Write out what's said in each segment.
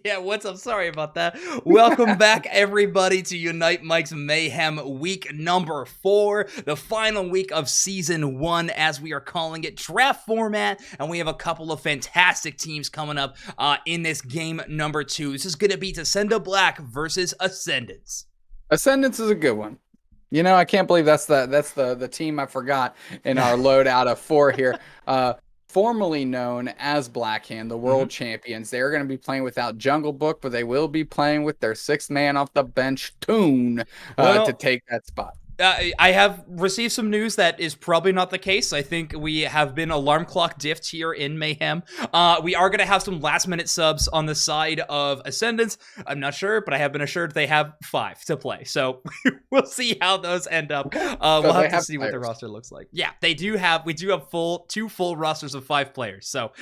Yeah, what's up? Sorry about that. Welcome back, everybody, to Unite Mics Mayhem week number 4, the final week of season 1, as we are calling it, draft format, and we have a couple of fantastic teams coming up in this game number 2. This is going to be Tacenda Black versus Ascendance. Ascendance is a good one. You know, I can't believe that's the team I forgot in our loadout of 4 here. Formerly known as Blackhand, the world champions. They're going to be playing without Jungle Book, but they will be playing with their 6th man off the bench, Toon, to take that spot. I have received some news that is probably not the case. I think we have been alarm clock diffed here in Mayhem. We are going to have some last-minute subs on the side of Ascendance. I'm not sure, but I have been assured they have 5 to play. So we'll see how those end up. We'll have to see what the roster looks like. Yeah, we do have 2 full rosters of 5 players. So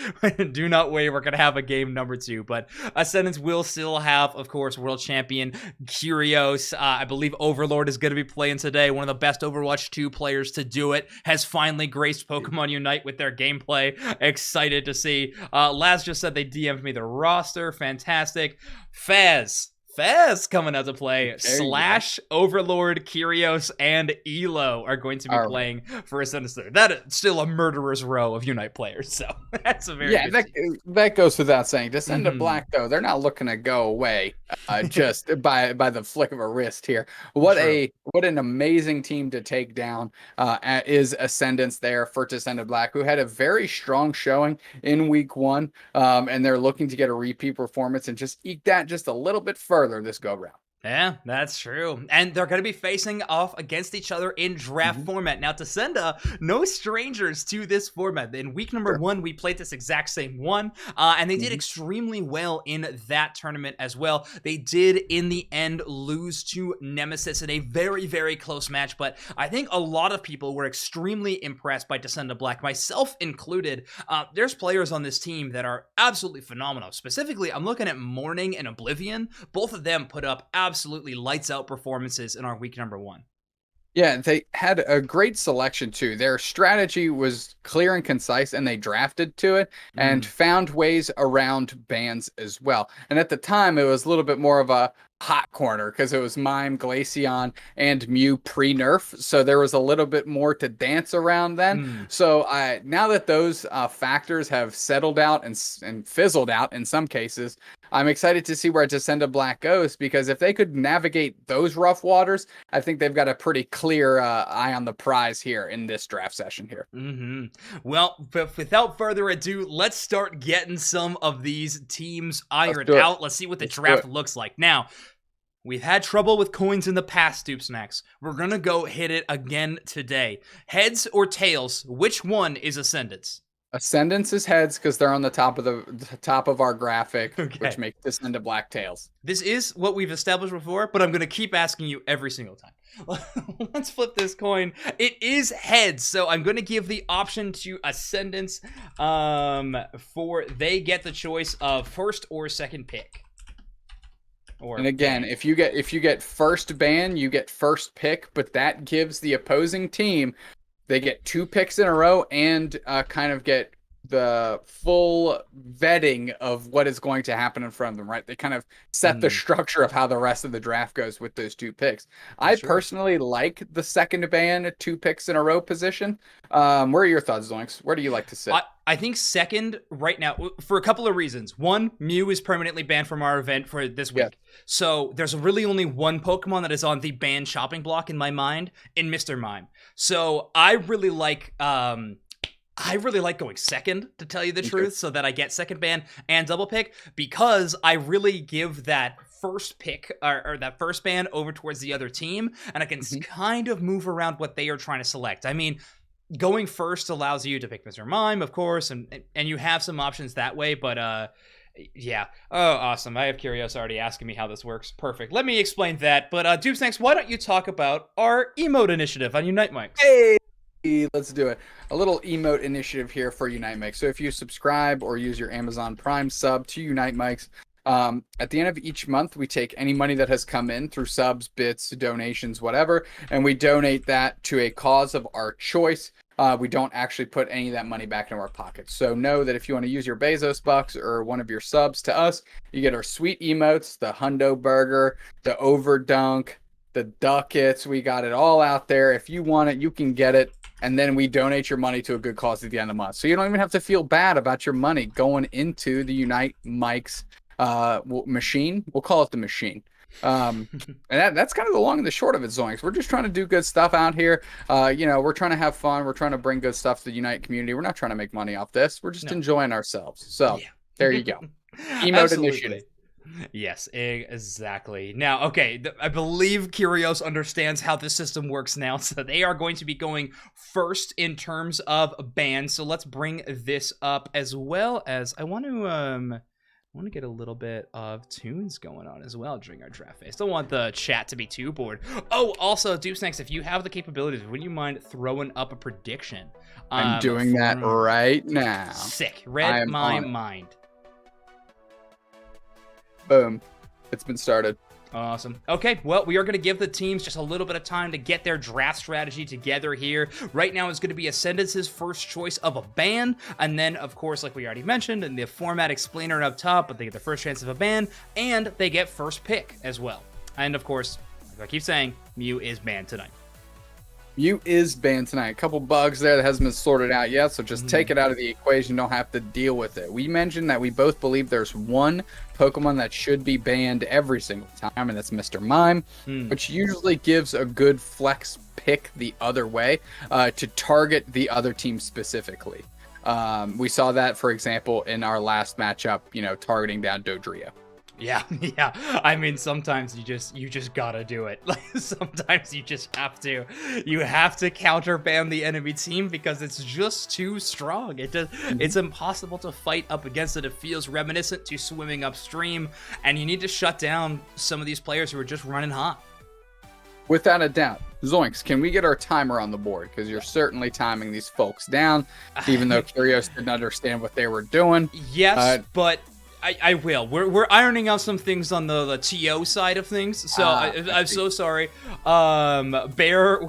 do not worry, we're going to have a game number 2. But Ascendance will still have, of course, world champion Curios. I believe Overlord is going to be playing today. One of the best Overwatch 2 players to do it, has finally graced Pokemon Unite with their gameplay. Excited to see. Laz just said they DM'd me the roster. Fantastic. Faz coming out to play. Slash, Overlord, Curios, and Elo are going to be playing for Ascendance. That is still a murderer's row of Unite players, so that's a very good team. That goes without saying. Tacenda Black, though, they're not looking to go away just by the flick of a wrist here. What an amazing team to take down is Ascendance there for Tacenda Black, who had a very strong showing in week 1, and they're looking to get a repeat performance and just eke that just a little bit further this go round. Yeah, that's true. And they're going to be facing off against each other in draft format. Now, Tacenda, no strangers to this format. In week number 1, we played this exact same one, and they did extremely well in that tournament as well. They did, in the end, lose to Nemesis in a very, very close match, but I think a lot of people were extremely impressed by Tacenda Black, myself included. There's players on this team that are absolutely phenomenal. Specifically, I'm looking at Morning and Oblivion. Both of them put up absolutely lights out performances in our week number 1. Yeah, they had a great selection too. Their strategy was clear and concise, and they drafted to it and found ways around bans as well. And at the time, it was a little bit more of a hot corner because it was Mime, Glaceon, and Mew pre-nerf. So there was a little bit more to dance around then. So now that those factors have settled out and fizzled out in some cases, I'm excited to see where Tacenda Black goes, because if they could navigate those rough waters, I think they've got a pretty clear eye on the prize here in this draft session here. Well, but without further ado, let's start getting some of these teams ironed out. Let's see what the draft looks like. Now, we've had trouble with coins in the past, Stoop Snacks. We're going to go hit it again today. Heads or tails, which one is Ascendance? Ascendance is heads because they're on the top of our graphic, which makes Tacenda Black tails. This is what we've established before, but I'm going to keep asking you every single time. Let's flip this coin. It is heads, so I'm going to give the option to Ascendance for they get the choice of first or second pick. And again, if you get first ban, you get first pick, but that gives the opposing team, they get 2 picks in a row and kind of get the full vetting of what is going to happen in front of them, right? They kind of set the structure of how the rest of the draft goes with those 2 picks. I personally like the second ban, 2 picks in a row position. Where are your thoughts, Zoinks? Where do you like to sit? I think second right now for a couple of reasons. One, Mew is permanently banned from our event for this week. So there's really only one Pokemon that is on the banned shopping block in my mind, in Mr. Mime. So I really like going second, to tell you the truth, so that I get second ban and double pick, because I really give that first pick or that first ban over towards the other team, and I can kind of move around what they are trying to select. I mean, going first allows you to pick Mr. Mime, of course, and you have some options that way, but yeah. Oh, awesome. I have Curios already asking me how this works. Perfect. Let me explain that, but Dubesnacks, why don't you talk about our emote initiative on Unite Mics? Hey! Let's do it. A little emote initiative here for Unite Mics. So if you subscribe or use your Amazon Prime sub to Unite Mics, At the end of each month, we take any money that has come in through subs, bits, donations, whatever, and we donate that to a cause of our choice. We don't actually put any of that money back into our pockets. So know that if you want to use your Bezos bucks or one of your subs to us, you get our sweet emotes, the Hundo Burger, the Overdunk, the Ducats. We got it all out there. If you want it, you can get it. And then we donate your money to a good cause at the end of the month. So you don't even have to feel bad about your money going into the Unite Mics machine. We'll call it the machine. And that's kind of the long and the short of it, Zoinks. We're just trying to do good stuff out here. We're trying to have fun. We're trying to bring good stuff to the Unite community. We're not trying to make money off this. We're just enjoying ourselves. So there you go. Emote initiative. Yes, exactly. Now, okay, I believe Curios understands how this system works now, so they are going to be going first in terms of bans. So let's bring this up, as well as I want to get a little bit of tunes going on as well during our draft phase. Don't want the chat to be too bored. Oh, also, Dupesnnacks, if you have the capabilities, wouldn't you mind throwing up a prediction? I'm doing that right now. Sick. Read my mind. Boom. It's been started. Awesome. Okay, well, we are going to give the teams just a little bit of time to get their draft strategy together here. Right now, it's going to be Ascendance's first choice of a ban, and then, of course, like we already mentioned, in the format explainer up top, but they get the first chance of a ban, and they get first pick as well. And, of course, like I keep saying, Mew is banned tonight. Mew is banned tonight. A couple bugs there that hasn't been sorted out yet, so just take it out of the equation. Don't have to deal with it. We mentioned that we both believe there's one Pokemon that should be banned every single time, and that's Mr. Mime, which usually gives a good flex pick the other way to target the other team specifically. We saw that, for example, in our last matchup, targeting down Dodrio. Yeah. I mean, sometimes you just gotta do it. Like, sometimes you just have to. You have to counterban the enemy team because it's just too strong. It's impossible to fight up against it. It feels reminiscent to swimming upstream, and you need to shut down some of these players who are just running hot. Without a doubt. Zoinks, can we get our timer on the board? Because you're certainly timing these folks down, even though Curios didn't understand what they were doing. Yes, but I will. We're ironing out some things on the TO side of things, so I'm so sorry. Bear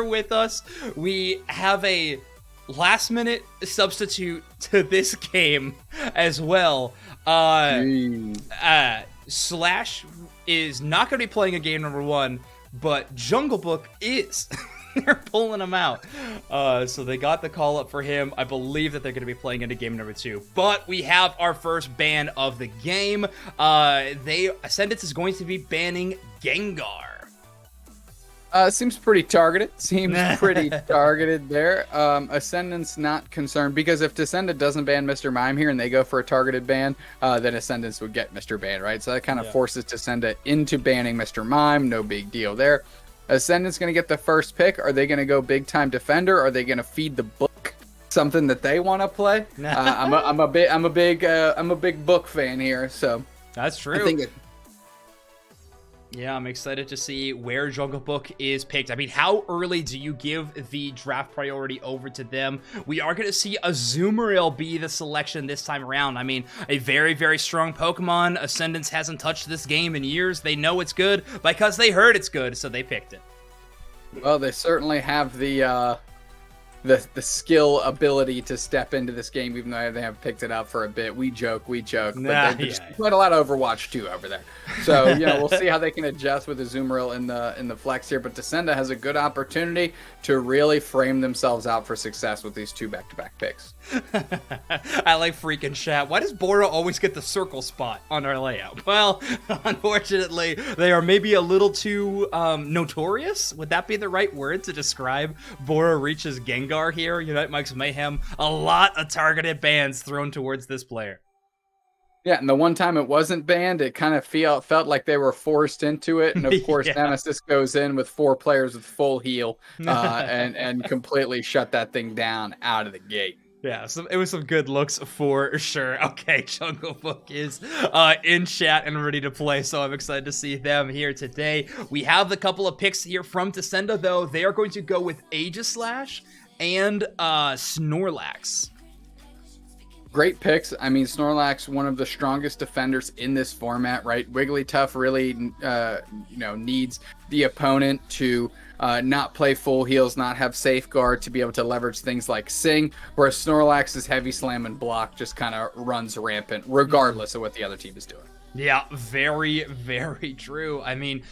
with us. We have a last-minute substitute to this game as well. Slash is not going to be playing a game number 1, but Jungle Book is. They're pulling him out. So they got the call up for him. I believe that they're going to be playing into game number 2. But we have our first ban of the game. Ascendance is going to be banning Gengar. Seems pretty targeted. There. Ascendance not concerned, because if Tacenda doesn't ban Mr. Mime here and they go for a targeted ban, then Ascendance would get Mr. Ban, right? So that kind of forces Tacenda into banning Mr. Mime. No big deal there. Ascendance going to get the first pick. Are they going to go big time defender? Are they going to feed the book something that they want to play? I'm a big book fan here, so that's true. I think yeah, I'm excited to see where Jungle Book is picked. I mean, how early do you give the draft priority over to them? We are going to see Azumarill be the selection this time around. I mean, a very, very strong Pokemon. Ascendance hasn't touched this game in years. They know it's good because they heard it's good, so they picked it. Well, they certainly have the skill ability to step into this game, even though they haven't picked it up for a bit. We joke, but there's quite a lot of Overwatch 2 over there. So, we'll see how they can adjust with Azumarill in the flex here. But Tacenda has a good opportunity to really frame themselves out for success with these 2 back-to-back picks. I like freaking chat. Why does Bora always get the circle spot on our layout? Well, unfortunately, they are maybe a little too notorious. Would that be the right word to describe Bora reaches Gengar here? Unite Mics Mayhem. A lot of targeted bans thrown towards this player. Yeah, and the one time it wasn't banned, it kind of felt like they were forced into it. And of course, Nemesis goes in with 4 players with full heal and completely shut that thing down out of the gate. Yeah, so it was some good looks for sure. Okay, Jungle Book is in chat and ready to play, so I'm excited to see them here today. We have a couple of picks here from Tacenda, though. They are going to go with Aegislash and Snorlax. Great picks. I mean, Snorlax, one of the strongest defenders in this format, right? Wigglytuff really, needs the opponent to not play full heals, not have safeguard to be able to leverage things like Sing, whereas Snorlax's heavy slam and block just kind of runs rampant, regardless of what the other team is doing. Yeah, very, very true. I mean,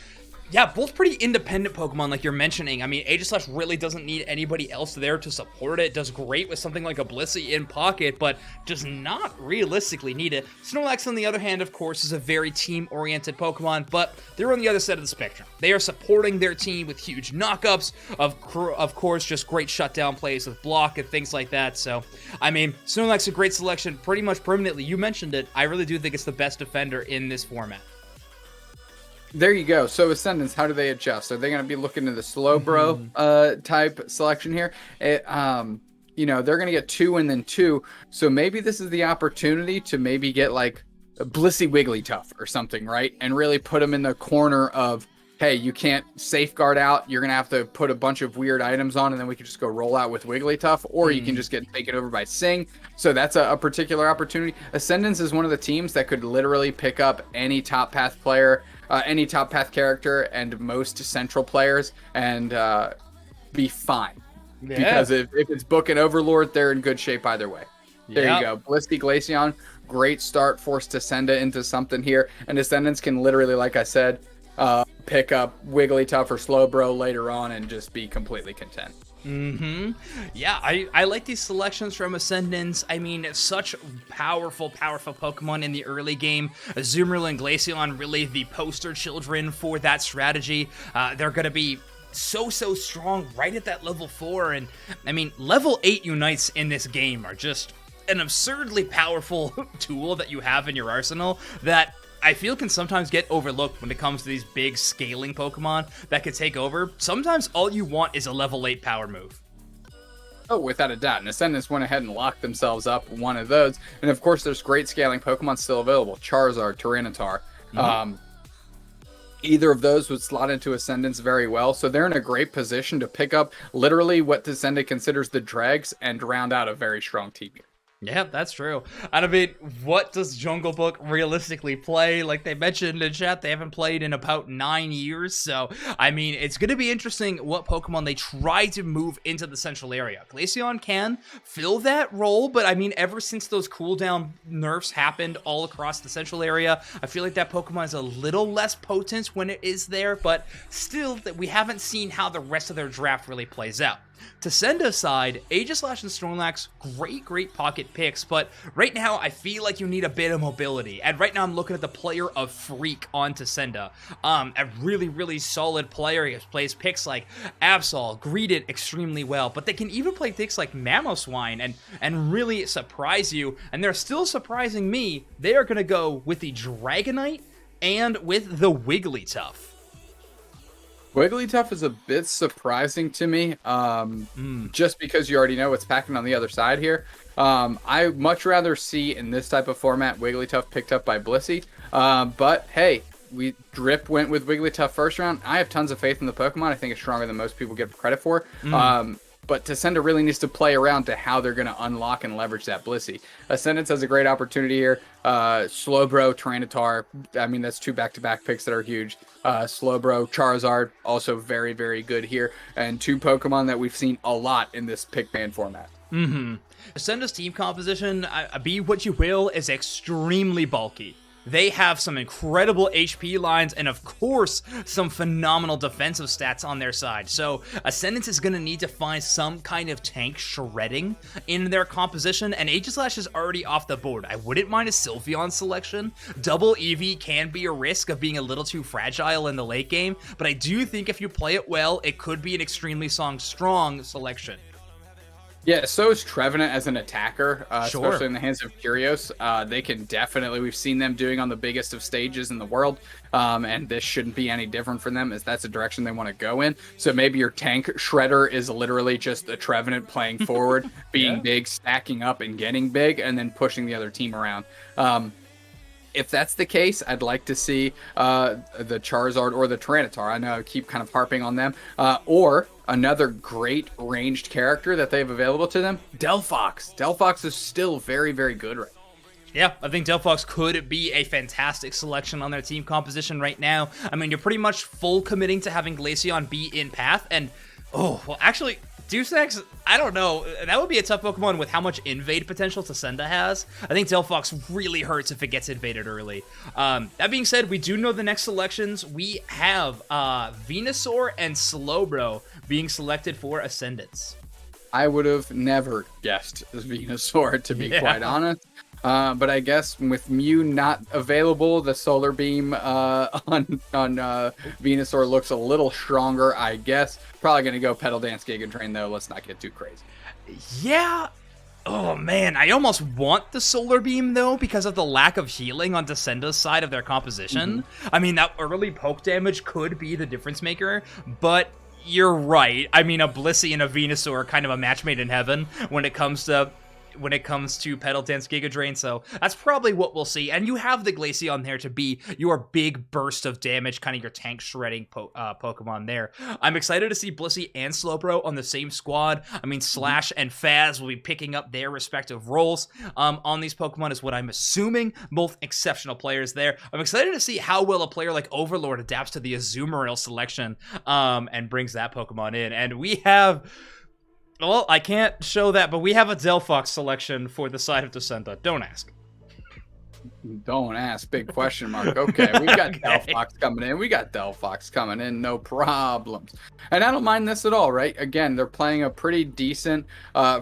yeah, both pretty independent Pokemon, like you're mentioning. I mean, Aegislash really doesn't need anybody else there to support it. Does great with something like a Blissey in pocket, but does not realistically need it. Snorlax, on the other hand, of course, is a very team-oriented Pokemon, but they're on the other side of the spectrum. They are supporting their team with huge knockups, of course, just great shutdown plays with block and things like that. So, I mean, Snorlax is a great selection pretty much permanently. You mentioned it. I really do think it's the best defender in this format. There you go. So Ascendance, how do they adjust? Are they going to be looking at the Slowbro type selection here? They're going to get 2 and then 2. So maybe this is the opportunity to maybe get like a Blissey Wigglytuff or something, right? And really put them in the corner of, hey, you can't safeguard out. You're going to have to put a bunch of weird items on, and then we can just go roll out with Wigglytuff, or you can just get taken over by Sing. So that's a particular opportunity. Ascendance is one of the teams that could literally pick up any top path player, any top path character, and most central players, and be fine. Yeah. Because if it's Book and Overlord, they're in good shape either way. There you go. Blissey Glaceon, great start, force Tacenda into something here, and Ascendance can literally, like I said, pick up Wigglytuff or Slowbro later on and just be completely content. Yeah, I like these selections from Ascendance. I mean, such powerful Pokemon in the early game. Azumarill and Glaceon really the poster children for that strategy. They're going to be so strong right at that level 4. And I mean, level 8 Unites in this game are just an absurdly powerful tool that you have in your arsenal that I feel can sometimes get overlooked when it comes to these big scaling Pokemon that could take over. Sometimes all you want is a level 8 power move. Oh, without a doubt. And Ascendance went ahead and locked themselves up one of those. And of course, there's great scaling Pokemon still available. Charizard, Tyranitar. Either of those would slot into Ascendance very well. So they're in a great position to pick up literally what Tacenda considers the dregs and round out a very strong team here. Yeah, that's true. And I mean, what does Jungle Book realistically play? Like they mentioned in chat, they haven't played in about 9 years. So, I mean, it's going to be interesting what Pokemon they try to move into the central area. Glaceon can fill that role, but I mean, ever since those cooldown nerfs happened all across the central area, I feel like that Pokemon is a little less potent when it is there, but still, that we haven't seen how the rest of their draft really plays out. Tacenda side, Aegislash and Snorlax, great pocket picks, but right now I feel like you need a bit of mobility, and right now I'm looking at the player of Freak on Tacenda. A really solid player. He plays picks like Absol, greeted extremely well, but they can even play picks like Mamoswine and really surprise you, and they're still surprising me. They are going to go with the Dragonite and with the Wigglytuff. Wigglytuff is a bit surprising to me, just because you already know what's packing on the other side here. I much rather see in this type of format Wigglytuff picked up by Blissey, but hey, Drip went with Wigglytuff first round. I have tons of faith in the Pokemon. I think it's stronger than most people give credit for. But Tacenda really needs to play around to how they're going to unlock and leverage that Blissey. Ascendance has a great opportunity here. Slowbro, Tyranitar, I mean, that's 2 back-to-back picks that are huge. Slowbro, Charizard, also very good here. And 2 Pokemon that we've seen a lot in this pick ban format. Ascenda's team composition, be what you will, is extremely bulky. They have some incredible HP lines and, of course, some phenomenal defensive stats on their side. So, Ascendance is going to need to find some kind of tank shredding in their composition, and Aegislash is already off the board. I wouldn't mind a Sylveon selection. Double Eevee can be a risk of being a little too fragile in the late game, but I do think if you play it well, it could be an extremely strong selection. Yeah, so is Trevenant as an attacker, Sure. especially in the hands of Curios. They can definitely, we've seen them doing on the biggest of stages in the world, and this shouldn't be any different for them, as that's the direction they want to go in. So maybe your tank shredder is literally just a Trevenant playing forward, being big, stacking up and getting big, and then pushing the other team around. If that's the case, I'd like to see the Charizard or the Tyranitar. I know I keep kind of harping on them. Or another great ranged character that they have available to them, Delphox. Delphox is still very, very good right now. Yeah, I think Delphox could be a fantastic selection on their team composition right now. I mean, you're pretty much full committing to having Glaceon be in path, and, oh, well, actually, Deuce Ex, I don't know. That would be a tough Pokemon with how much invade potential Tacenda has. I think Delphox really hurts if it gets invaded early. That being said, we do know the next selections. We have Venusaur and Slowbro being selected for Ascendance. I would have never guessed Venusaur, to be quite honest. But I guess with Mew not available, the Solar Beam on Venusaur looks a little stronger, I guess. Probably going to go Petal Dance Giga Drain, though. Let's not get too crazy. Yeah. Oh, man. I almost want the Solar Beam, though, because of the lack of healing on Tacenda's side of their composition. I mean, that early poke damage could be the difference maker, but you're right. I mean, a Blissey and a Venusaur are kind of a match made in heaven when it comes to Petal Dance Giga Drain, so that's probably what we'll see. And you have the Glaceon there to be your big burst of damage, kind of your tank shredding Pokemon there. I'm excited to see Blissey and Slowbro on the same squad. I mean, Slash and Faz will be picking up their respective roles on these Pokemon, is what I'm assuming. Both exceptional players there. I'm excited to see how well a player like Overlord adapts to the Azumarill selection and brings that Pokemon in. And we have... Well, I can't show that, but we have a Delphox selection for the side of Tacenda. Don't ask. Don't ask. Big question mark. Okay, we got Delphox coming in. We got Delphox coming in. No problems. And I don't mind this at all, right? Again, they're playing a pretty decent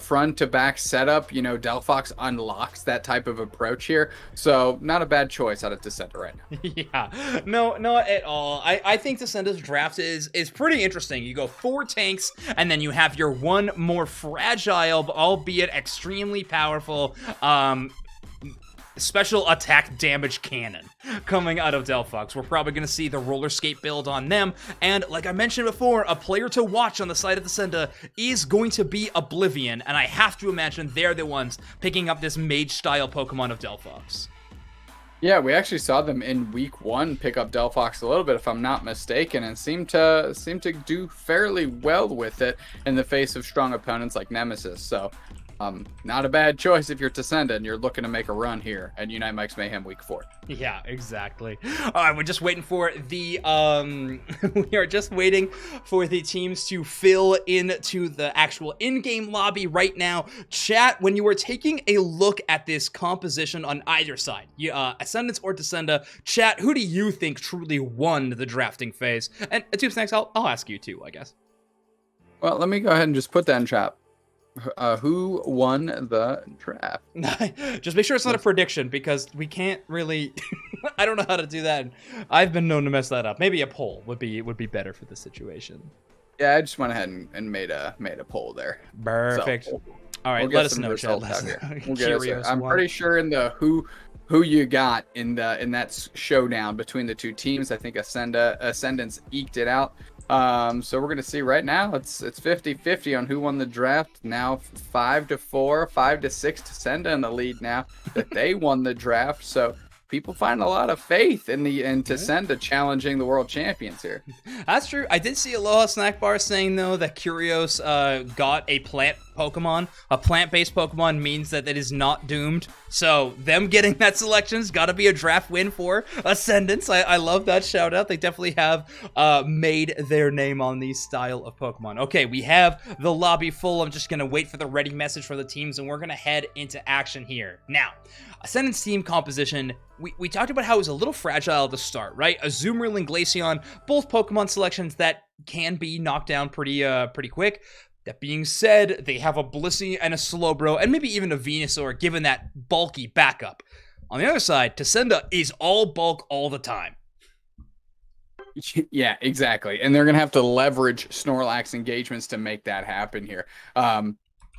front to back setup. You know, Delphox unlocks that type of approach here. So not a bad choice out of Tacenda right now. Yeah, no, not at all. I think Tacenda's draft is pretty interesting. You go 4 tanks, and then you have your one more fragile, albeit extremely powerful, special attack damage cannon coming out of Delphox. We're probably going to see the roller skate build on them, and like I mentioned before, a player to watch on the side of Tacenda is going to be Oblivion, and I have to imagine they're the ones picking up this mage-style Pokemon of Delphox. Yeah, we actually saw them in week 1 pick up Delphox a little bit, if I'm not mistaken, and seem to do fairly well with it in the face of strong opponents like Nemesis. So not a bad choice if you're Tacenda and you're looking to make a run here at Unite Mics Mayhem week 4. Yeah, exactly. All right, we're just waiting for the we are just waiting for the teams to fill into the actual in-game lobby right now. Chat, when you are taking a look at this composition on either side, Ascendance or Tacenda, chat, who do you think truly won the drafting phase? And Tube Snacks, I'll ask you too, I guess. Well, let me go ahead and just put that in chat. Who won the draft? Just make sure it's not a prediction, because we can't really I don't know how to do that. I've been known to mess that up. Maybe a poll would be better for the situation. Yeah, I just went ahead and made a poll there. Perfect. So, all right, let us know, Chad. I'm pretty sure in the who you got in that showdown between the two teams. I think Ascendance eked it out. So we're gonna see right now. It's 50-50 on who won the draft. Now 5-4, 5-6 Tacenda in the lead now that they won the draft. So people find a lot of faith in Tacenda challenging the world champions here. That's true. I did see Aloha Snack Bar saying, though, that Curios got a plant Pokemon. A plant-based Pokemon means that it is not doomed. So them getting that selection's got to be a draft win for Ascendance. I love that shout out. They definitely have made their name on these style of Pokemon. Okay, we have the lobby full. I'm just going to wait for the ready message for the teams, and we're going to head into action here. Now, Ascendance team composition, we talked about how it was a little fragile at the start, right? Azumarill and Glaceon, both Pokemon selections that can be knocked down pretty quick. That being said, they have a Blissey and a Slowbro, and maybe even a Venusaur, given that bulky backup. On the other side, Tacenda is all bulk all the time. Yeah, exactly. And they're going to have to leverage Snorlax engagements to make that happen here.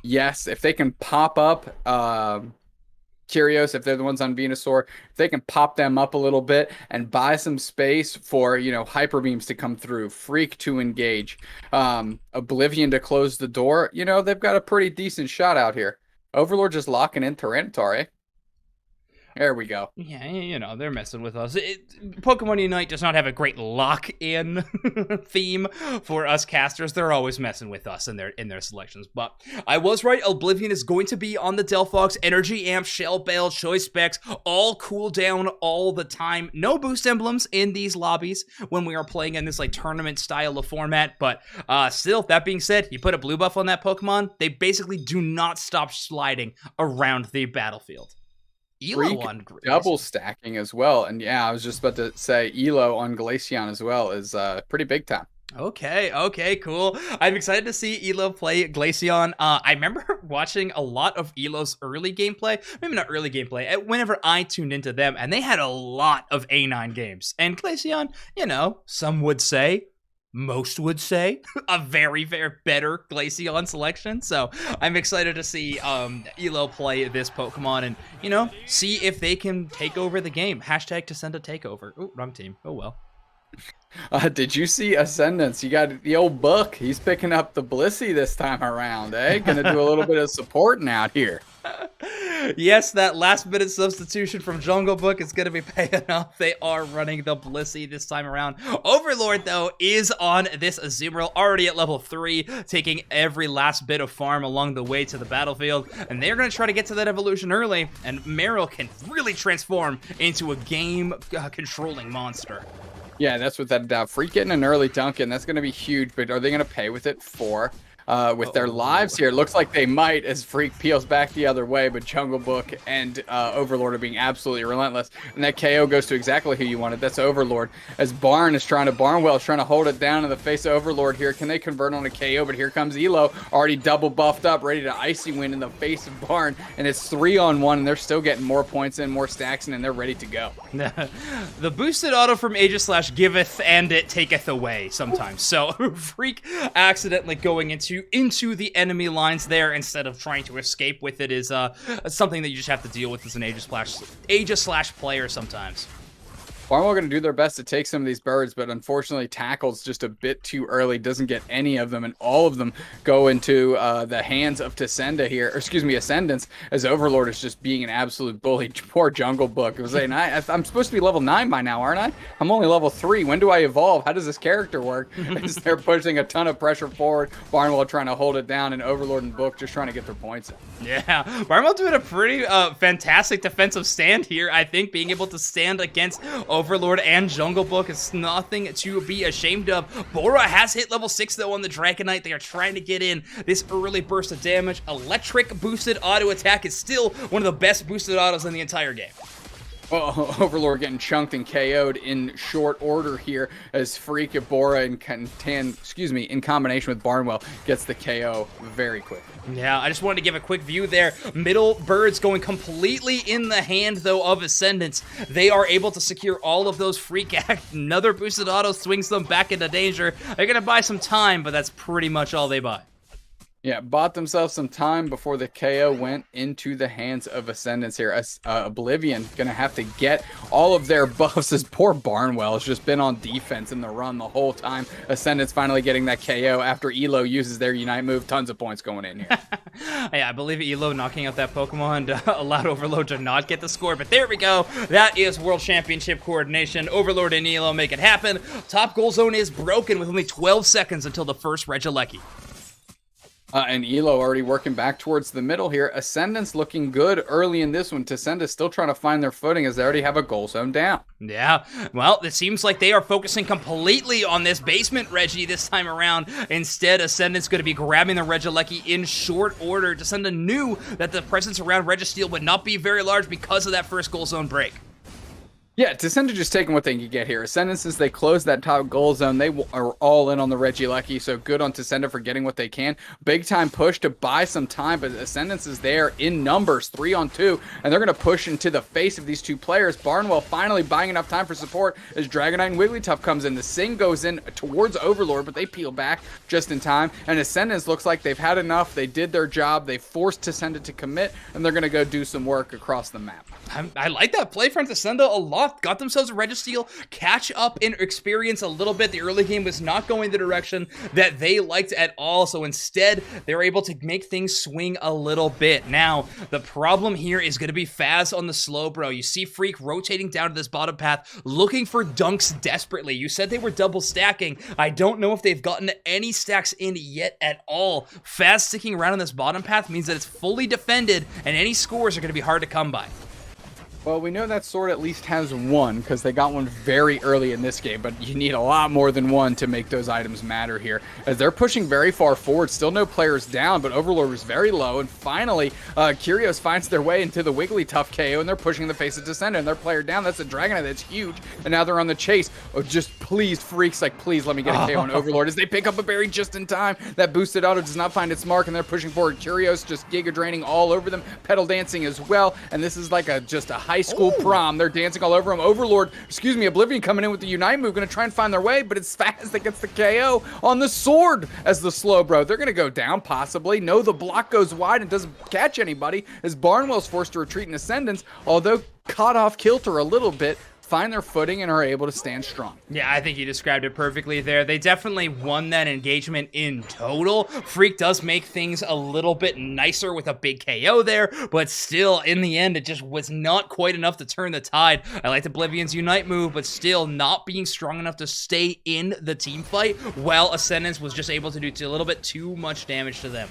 Yes, if they can pop up Curios, if they're the ones on Venusaur, if they can pop them up a little bit and buy some space for, Hyper Beams to come through, Freak to engage, Oblivion to close the door, they've got a pretty decent shot out here. Overlord just locking in Tyranitar, eh? There we go. Yeah, you know, they're messing with us. Pokemon Unite does not have a great lock-in theme for us casters. They're always messing with us in their selections. But I was right. Oblivion is going to be on the Delphox. Energy Amp, Shell Bell, Choice Specs, all cool down all the time. No boost emblems in these lobbies when we are playing in this like tournament style of format. But still, that being said, you put a blue buff on that Pokemon, they basically do not stop sliding around the battlefield. Elo on double stacking as well. And yeah, I was just about to say Elo on Glaceon as well is pretty big time. Okay, cool. I'm excited to see Elo play Glaceon. I remember watching a lot of Elo's early gameplay, maybe not early gameplay, whenever I tuned into them, and they had a lot of A9 games. And Glaceon, you know, some would say, most would say, a very, very better Glaceon selection. So I'm excited to see Elo play this Pokemon and, you know, see if they can take over the game. Hashtag Tacenda takeover. Oh, wrong team. Oh, well. Did you see Ascendance? You got the old Buck. He's picking up the Blissey this time around, eh? Gonna do a little bit of supporting out here. Yes, that last-minute substitution from Jungle Book is going to be paying off. They are running the Blissey this time around. Overlord, though, is on this Azumarill, already at level 3, taking every last bit of farm along the way to the battlefield. And they're going to try to get to that evolution early, and Meryl can really transform into a game-controlling monster. Yeah, that's without a doubt. Freak getting an early Duncan, that's going to be huge, but are they going to pay with it for... with their lives here? Looks like they might as Freak peels back the other way, but Jungle Book and Overlord are being absolutely relentless. And that KO goes to exactly who you wanted. That's Overlord. As Barnwell is trying to hold it down in the face of Overlord here. Can they convert on a KO? But here comes Elo, already double buffed up, ready to Icy Wind in the face of Barn. And it's 3-on-1, and they're still getting more points in, more stacks in, and they're ready to go. The boosted auto from Aegis / giveth and it taketh away sometimes. So Freak accidentally going into the enemy lines there instead of trying to escape with it is something that you just have to deal with as an Aegis / player sometimes. Barnwell going to do their best to take some of these birds, but unfortunately tackles just a bit too early, doesn't get any of them, and all of them go into the hands of Tacenda here, or excuse me, Ascendance, as Overlord is just being an absolute bully. Poor Jungle Book. It was saying, I'm supposed to be level 9 by now, aren't I? I'm only level 3. When do I evolve? How does this character work? As they're pushing a ton of pressure forward, Barnwell trying to hold it down, and Overlord and Book just trying to get their points in. Yeah, Barnwell doing a pretty fantastic defensive stand here. I think being able to stand against Overlord and Jungle Book is nothing to be ashamed of. Bora has hit level 6 though on the Dragonite. They are trying to get in this early burst of damage. Electric boosted auto attack is still one of the best boosted autos in the entire game. Well, Overlord getting chunked and KO'd in short order here as Freak Bora in combination with Barnwell gets the KO very quick. Yeah, I just wanted to give a quick view there. Middle birds going completely in the hand, though, of Ascendance. They are able to secure all of those Freak Act. Another boosted auto swings them back into danger. They're going to buy some time, but that's pretty much all they buy. Yeah, bought themselves some time before the KO went into the hands of Ascendance here. Oblivion going to have to get all of their buffs as poor Barnwell has just been on defense in the run the whole time. Ascendance finally getting that KO after Elo uses their Unite move. Tons of points going in here. Yeah, I believe Elo knocking out that Pokemon allowed Overlord to not get the score, but there we go. That is World Championship coordination. Overlord and Elo make it happen. Top goal zone is broken with only 12 seconds until the first Regieleki. And Elo already working back towards the middle here. Ascendance looking good early in this one. Tacenda still trying to find their footing as they already have a goal zone down. Yeah, well, it seems like they are focusing completely on this basement Reggie this time around. Instead, Ascendance going to be grabbing the Regieleki in short order. Tacenda knew that the presence around Registeel would not be very large because of that first goal zone break. Yeah, Tacenda just taking what they can get here. Ascendance, since they closed that top goal zone, they are all in on the Regieleki, so good on Tacenda for getting what they can. Big time push to buy some time, but Ascendance is there in numbers, 3-on-2, and they're going to push into the face of these two players. Barnwell finally buying enough time for support as Dragonite and Wigglytuff comes in. The Sing goes in towards Overlord, but they peel back just in time, and Ascendance looks like they've had enough. They did their job. They forced Tacenda to commit, and they're going to go do some work across the map. I like that play from Tacenda a lot. block, got themselves a Registeel, catch up in experience a little bit. The early game was not going the direction that they liked at all, so instead, they were able to make things swing a little bit. Now, the problem here is going to be Faz on the slow, bro. You see Freak rotating down to this bottom path, looking for dunks desperately. You said they were double stacking. I don't know if they've gotten any stacks in yet at all. Faz sticking around on this bottom path means that it's fully defended, and any scores are going to be hard to come by. Well, we know that sword at least has one, because they got one very early in this game, but you need a lot more than one to make those items matter here. As they're pushing very far forward, still no players down, but Overlord was very low, and finally, Curios finds their way into the Wigglytuff KO, and they're pushing the face of Tacenda, and their player down. That's a Dragonite that's huge, and now they're on the chase. Oh, just please, Freaks, like, please let me get a KO on Overlord, as they pick up a berry just in time. That boosted auto does not find its mark, and they're pushing forward. Curios just Giga Draining all over them, Petal Dancing as well, and this is like just a high school prom. They're dancing all over him. Oblivion coming in with the Unite move, gonna try and find their way, but it's Faz that gets the KO on the sword as the slow bro. They're gonna go down, possibly. No, the block goes wide and doesn't catch anybody, as Barnwell's forced to retreat in Ascendance, although caught off kilter a little bit, find their footing and are able to stand strong. Yeah, I think you described it perfectly there. They definitely won that engagement in total. Freak does make things a little bit nicer with a big KO there, but still, in the end, it just was not quite enough to turn the tide. I liked Oblivion's Unite move, but still not being strong enough to stay in the team fight, while Ascendance was just able to do a little bit too much damage to them.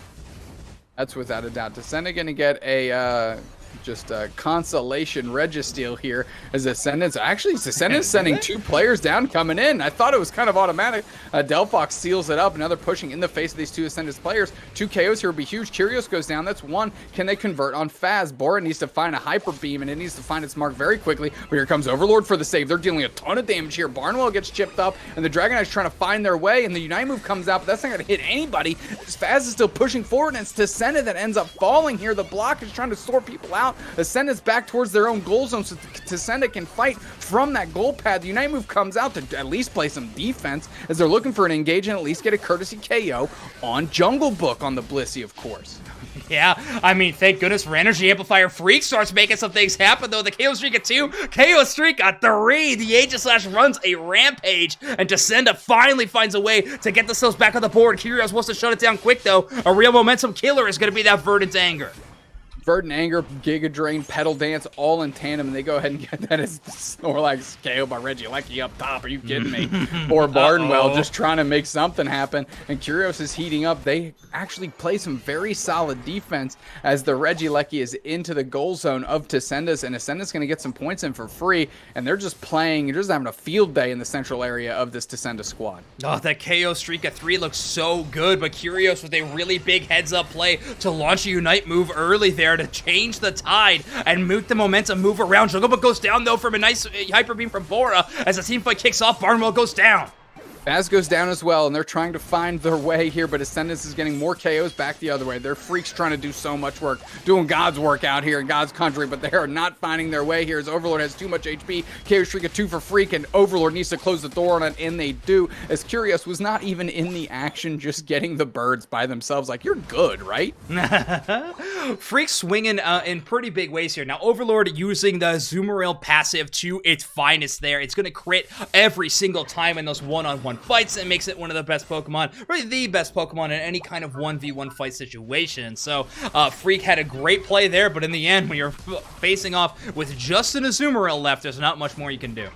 That's without a doubt. Tacenda gonna get a just a consolation Registeel here as Ascendance. Actually, Ascendance sending two players down coming in. I thought it was kind of automatic. Delphox seals it up. Now they're pushing in the face of these two Ascendance players. Two KOs here would be huge. Curios goes down. That's one. Can they convert on Faz? Bora needs to find a Hyper Beam, and it needs to find its mark very quickly. But here comes Overlord for the save. They're dealing a ton of damage here. Barnwell gets chipped up, and the Dragonite's trying to find their way, and the Unite move comes out, but that's not going to hit anybody. Faz is still pushing forward, and it's Tacenda that ends up falling here. The block is trying to sort people out. Ascendance back towards their own goal zone so Tacenda can fight from that goal pad. The Unite move comes out to at least play some defense as they're looking for an engage and at least get a courtesy KO on Jungle Book on the Blissey, of course. Yeah, I mean, thank goodness for Energy Amplifier. Freak starts making some things happen, though. The KO streak at 2, KO streak at 3. The Aegislash runs a rampage, and Tacenda finally finds a way to get themselves back on the board. Curios wants to shut it down quick, though. A real momentum killer is going to be that Verdant's Anger. Verdant Anger, Giga Drain, Petal Dance, all in tandem, and they go ahead and get that as Snorlax KO by Regieleki up top. Are you kidding me? Or Barnwell just trying to make something happen, and Curios is heating up. They actually play some very solid defense as the Regieleki is into the goal zone of Tacenda's, and Ascendant's going to get some points in for free, and they're just playing, they're just having a field day in the central area of this Tacenda squad. Oh, that KO streak at 3 looks so good, but Curios with a really big heads-up play to launch a Unite move early there to change the tide and make the momentum move around. Jungle Book goes down, though, from a nice Hyper Beam from Bora. As the team fight kicks off, Barnwell goes down. Faz goes down as well, and they're trying to find their way here, but Ascendance is getting more KOs back the other way. They're Freaks trying to do so much work, doing God's work out here in God's country, but they are not finding their way here as Overlord has too much HP. KO streak of 2 for Freak, and Overlord needs to close the door on it, and they do, as Curios was not even in the action, just getting the birds by themselves. Like, you're good, right? Freak swinging in pretty big ways here. Now, Overlord using the Zoomeril passive to its finest there. It's going to crit every single time in those one-on-one fights, and makes it one of the best Pokemon, really the best Pokemon in any kind of 1v1 fight situation. So Freak had a great play there, but in the end, when you're facing off with just an Azumarill left, there's not much more you can do.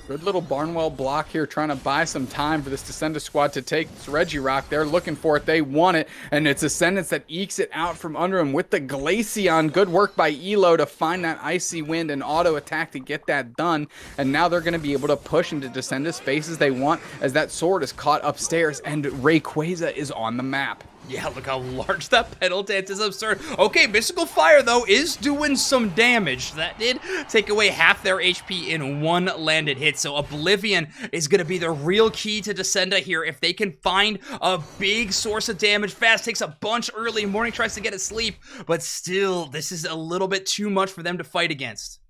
Good little Barnwell block here, trying to buy some time for this Tacenda squad to take this Regirock. They're looking for it. They want it, and it's Ascendance that ekes it out from under him with the Glaceon. Good work by Elo to find that Icy Wind and auto attack to get that done, and now they're going to be able to push into Tacenda's spaces they want as that sword is caught upstairs, and Rayquaza is on the map. Yeah, look how large that Petal Dance is. Absurd. Okay, Mystical Fire, though, is doing some damage. That did take away half their HP in one landed hit, so Oblivion is going to be the real key to Tacenda here. If they can find a big source of damage, Fast takes a bunch early, Morning tries to get a sleep, but still, this is a little bit too much for them to fight against.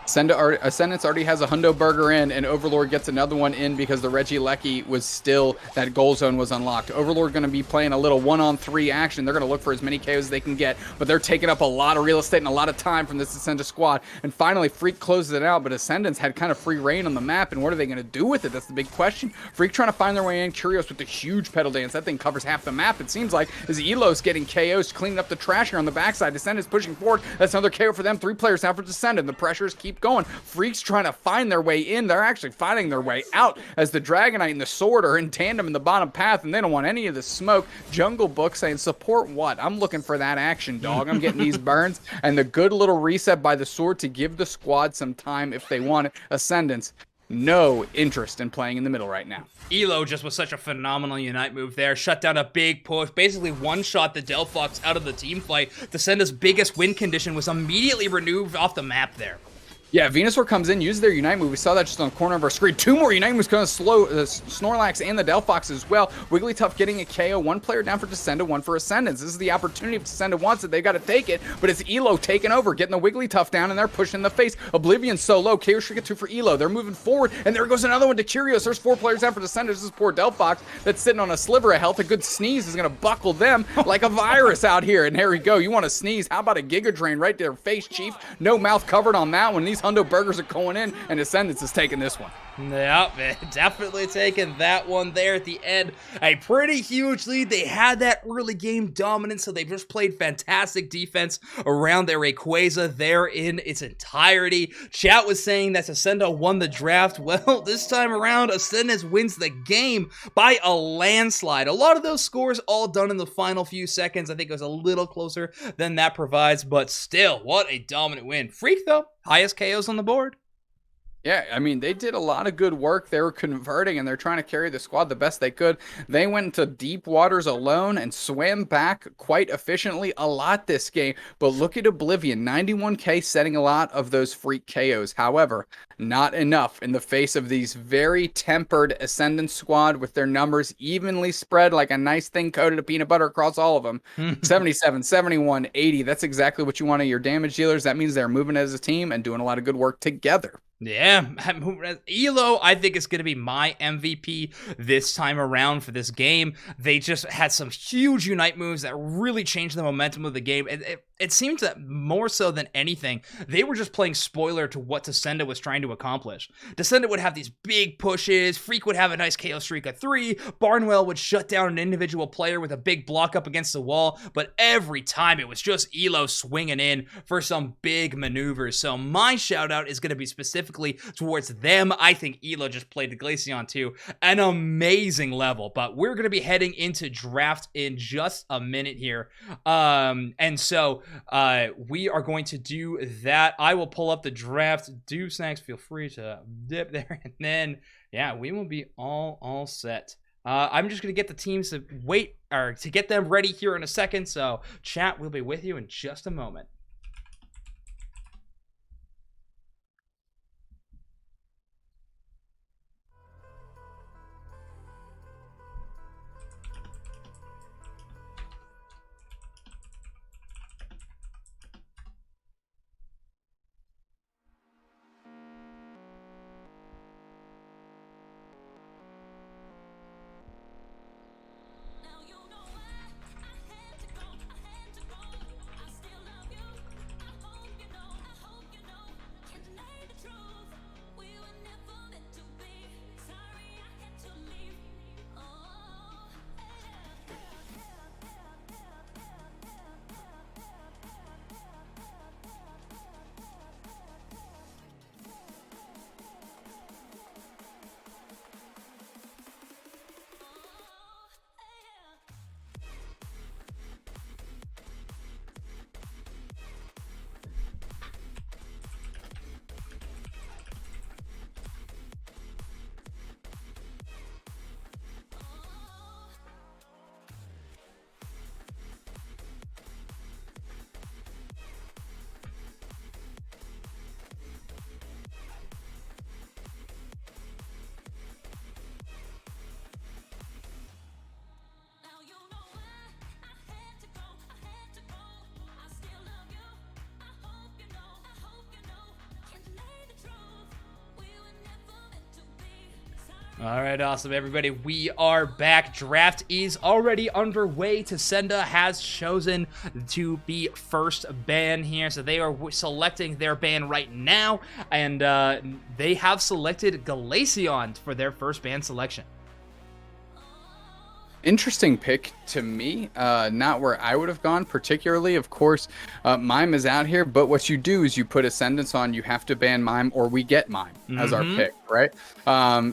Ascendance already has a Hundo Burger in, and Overlord gets another one in because the Regieleki was still, that goal zone was unlocked. Overlord going to be playing a little 1-on-3 action. They're going to look for as many KOs as they can get, but they're taking up a lot of real estate and a lot of time from this Ascendance squad. And finally, Freak closes it out, but Ascendance had kind of free reign on the map, and what are they going to do with it? That's the big question. Freak trying to find their way in. Curios with the huge pedal dance. That thing covers half the map, it seems like, as Elos getting KOs, cleaning up the trash here on the backside. Ascendance pushing forward. That's another KO for them. 3 players now for Descendant. The pressures keep going. Freak's trying to find their way in. They're actually finding their way out as the Dragonite and the Sword are in tandem in the bottom path, and they don't want any of the smoke. Jungle Book saying, support what? I'm looking for that action, dog. I'm getting these burns. And the good little reset by the Sword to give the squad some time if they want it. Ascendance, no interest in playing in the middle right now. Elo just was such a phenomenal Unite move there. Shut down a big push, basically one-shot the Delphox out of the team fight. Tascenda's biggest win condition was immediately removed off the map there. Yeah, Venusaur comes in, uses their Unite move. We saw that just on the corner of our screen. 2 more Unite moves going to slow Snorlax and the Delphox as well. Wigglytuff getting a KO. 1 player down for Tacenda, 1 for Ascendance. This is the opportunity if Tacenda wants it. They've got to take it, but it's Elo taking over, getting the Wigglytuff down, and they're pushing the face. Oblivion so low. KO Shrika 2 for Elo. They're moving forward, and there goes another one to Curios. There's 4 players down for Tacenda. This is poor Delphox that's sitting on a sliver of health. A good sneeze is going to buckle them like a virus out here, and here we go. You want to sneeze? How about a Giga Drain right to their face, Chief? No mouth covered on that one. These Hundo Burgers are going in, and Ascendance is taking this one. Yep, definitely taking that one there at the end. A pretty huge lead. They had that early game dominance, so they've just played fantastic defense around their Rayquaza there in its entirety. Chat was saying that Tacenda won the draft. Well, this time around, Ascendance wins the game by a landslide. A lot of those scores all done in the final few seconds. I think it was a little closer than that provides, but still, what a dominant win. Freak, though, highest KOs on the board. Yeah, I mean, they did a lot of good work. They were converting, and they're trying to carry the squad the best they could. They went into deep waters alone and swam back quite efficiently a lot this game. But look at Oblivion, 91k setting a lot of those Freak KOs. However, not enough in the face of these very tempered Ascendant squad with their numbers evenly spread like a nice thing coated of peanut butter across all of them. 77, 71, 80. That's exactly what you want of your damage dealers. That means they're moving as a team and doing a lot of good work together. Yeah, Elo, I think, is going to be my MVP this time around for this game. They just had some huge Unite moves that really changed the momentum of the game. It seems that more so than anything, they were just playing spoiler to what Tacenda was trying to accomplish. Tacenda would have these big pushes, Freak would have a nice KO streak of 3, Barnwell would shut down an individual player with a big block up against the wall, but every time it was just Elo swinging in for some big maneuvers. So my shout out is going to be specifically towards them. I think Elo just played the Glaceon to an amazing level, but we're going to be heading into draft in just a minute here. And so we are going to do that. I will pull up the draft. Do snacks, feel free to dip there, and then yeah, we will be all set. I'm just gonna get the teams to wait or to get them ready here in a second. So chat will be with you in just a moment. All right, awesome, everybody. We are back. Draft is already underway. Tacenda has chosen to be first ban here, so they are selecting their ban right now, and they have selected Glaceon for their first ban selection. Interesting pick to me, not where I would have gone particularly. Of course, Mime is out here, but what you do is you put Ascendance on, you have to ban Mime or we get Mime as our pick, right?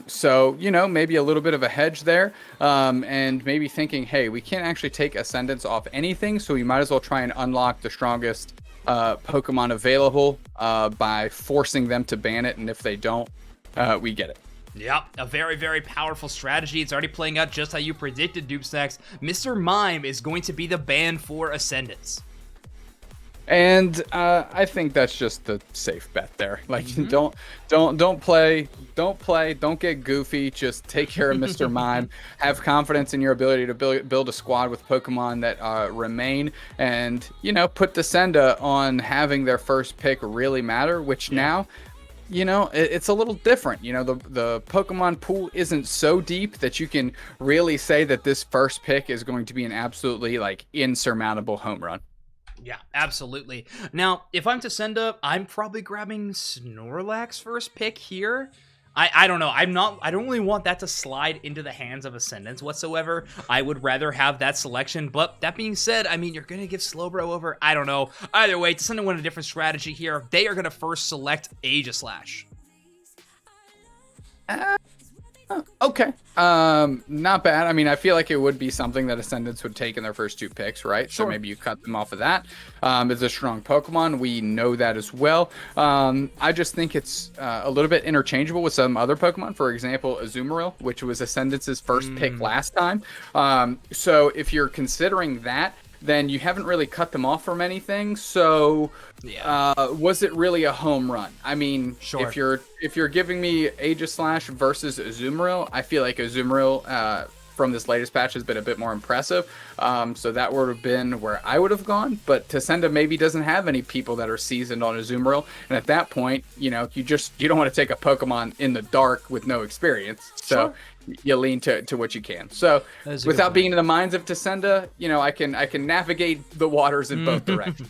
So, you know, maybe a little bit of a hedge there, and maybe thinking, hey, we can't actually take Ascendance off anything, so we might as well try and unlock the strongest Pokemon available by forcing them to ban it, and if they don't, we get it. Yep, a very, very powerful strategy. It's already playing out just how you predicted, Dupestacks. Mr. Mime is going to be the ban for Ascendance. And I think that's just the safe bet there. Like, don't get goofy. Just take care of Mr. Mime. Have confidence in your ability to build a squad with Pokemon that remain, and you know, put Tacenda on having their first pick really matter. Which now, you know, it's a little different. You know, the Pokemon pool isn't so deep that you can really say that this first pick is going to be an absolutely like insurmountable home run. Yeah, absolutely. Now, if I'm Tacenda, I'm probably grabbing Snorlax first pick here. I don't know. I don't really want that to slide into the hands of Ascendance whatsoever. I would rather have that selection. But that being said, I mean, you're going to give Slowbro over. I don't know. Either way, Tacenda went a different strategy here. They are going to first select Aegislash. Okay. Not bad. I mean, I feel like it would be something that Ascendance would take in their first two picks, right? Sure. So maybe you cut them off of that. It's a strong Pokemon. We know that as well. I just think it's a little bit interchangeable with some other Pokemon. For example, Azumarill, which was Ascendance's first pick last time. So if you're considering that, then you haven't really cut them off from anything. So was it really a home run? I mean, sure. if you're giving me Aegislash versus Azumarill, I feel like Azumarill from this latest patch has been a bit more impressive. So that would have been where I would have gone. But Tacenda maybe doesn't have any people that are seasoned on Azumarill, and at that point, you know, you don't want to take a Pokemon in the dark with no experience. So. Sure. You lean to what you can. So without being in the minds of Tacenda, you know, I can navigate the waters in both directions.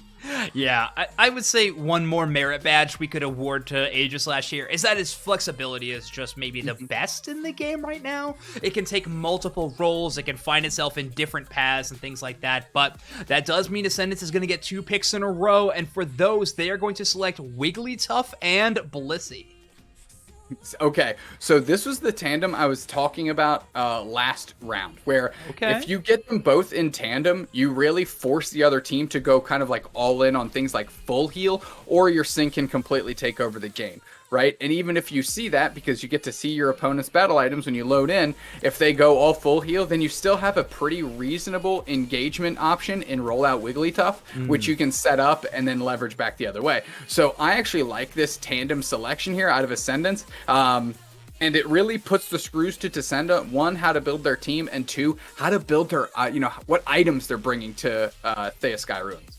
Yeah, I would say one more merit badge we could award to Aegislash here is that his flexibility is just maybe the best in the game right now. It can take multiple roles, it can find itself in different paths and things like that, but that does mean Ascendance is going to get 2 picks in a row, and for those, they are going to select Wigglytuff and Blissey. Okay, so this was the tandem I was talking about last round, where if you get them both in tandem, you really force the other team to go kind of like all in on things like full heal, or your sync can completely take over the game, right? And even if you see that, because you get to see your opponent's battle items when you load in, if they go all full heal, then you still have a pretty reasonable engagement option in rollout Wigglytuff, which you can set up and then leverage back the other way. So I actually like this tandem selection here out of Ascendance. And it really puts the screws to Tacenda, 1, how to build their team, and 2, how to build their, you know, what items they're bringing to Thea Sky Ruins.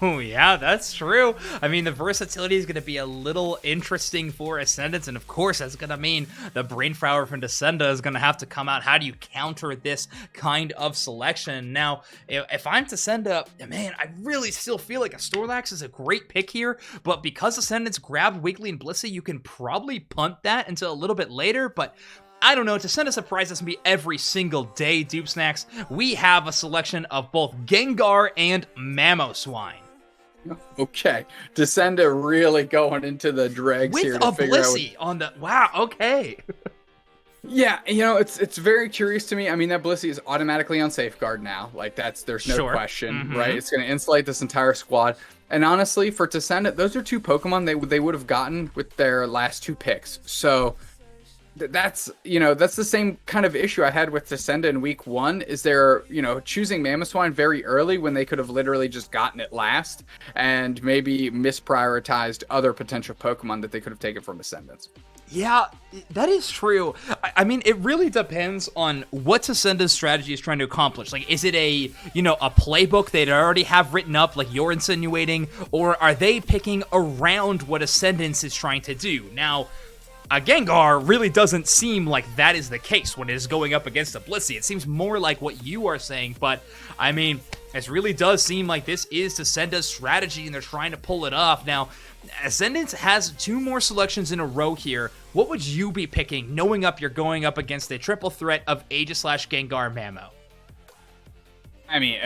Oh, yeah, that's true. I mean, the versatility is going to be a little interesting for Ascendance, and of course, that's going to mean the Brain Flower from Tacenda is going to have to come out. How do you counter this kind of selection? Now, if I'm Tacenda, man, I really still feel like a Snorlax is a great pick here, but because Ascendance grabbed Wiggly and Blissey, you can probably punt that until a little bit later, but I don't know, Tacenda surprises me every single day, Dupe Snacks. We have a selection of both Gengar and Mamoswine. Okay, Tacenda really going into the dregs here to figure out. With a Blissey on the... Wow, okay. Yeah, you know, it's very curious to me. I mean, that Blissey is automatically on Safeguard now. Like, there's no question, right? It's going to insulate this entire squad. And honestly, for Tacenda, those are 2 Pokemon they would have gotten with their last 2 picks. So... that's the same kind of issue I had with Tacenda in week 1, is they're, choosing Mamoswine very early when they could have literally just gotten it last and maybe misprioritized other potential Pokemon that they could have taken from Ascendance. Yeah, that is true. I mean, it really depends on what Tacenda's strategy is trying to accomplish. Like, is it a playbook they already have written up, like you're insinuating, or are they picking around what Ascendance is trying to do? Now, a Gengar really doesn't seem like that is the case when it is going up against a Blissey. It seems more like what you are saying, but I mean, it really does seem like this is Tacenda's strategy and they're trying to pull it off. Now, Ascendance has 2 more selections in a row here. What would you be picking, knowing you're going up against a triple threat of Aegislash, Gengar, Mamo? I mean,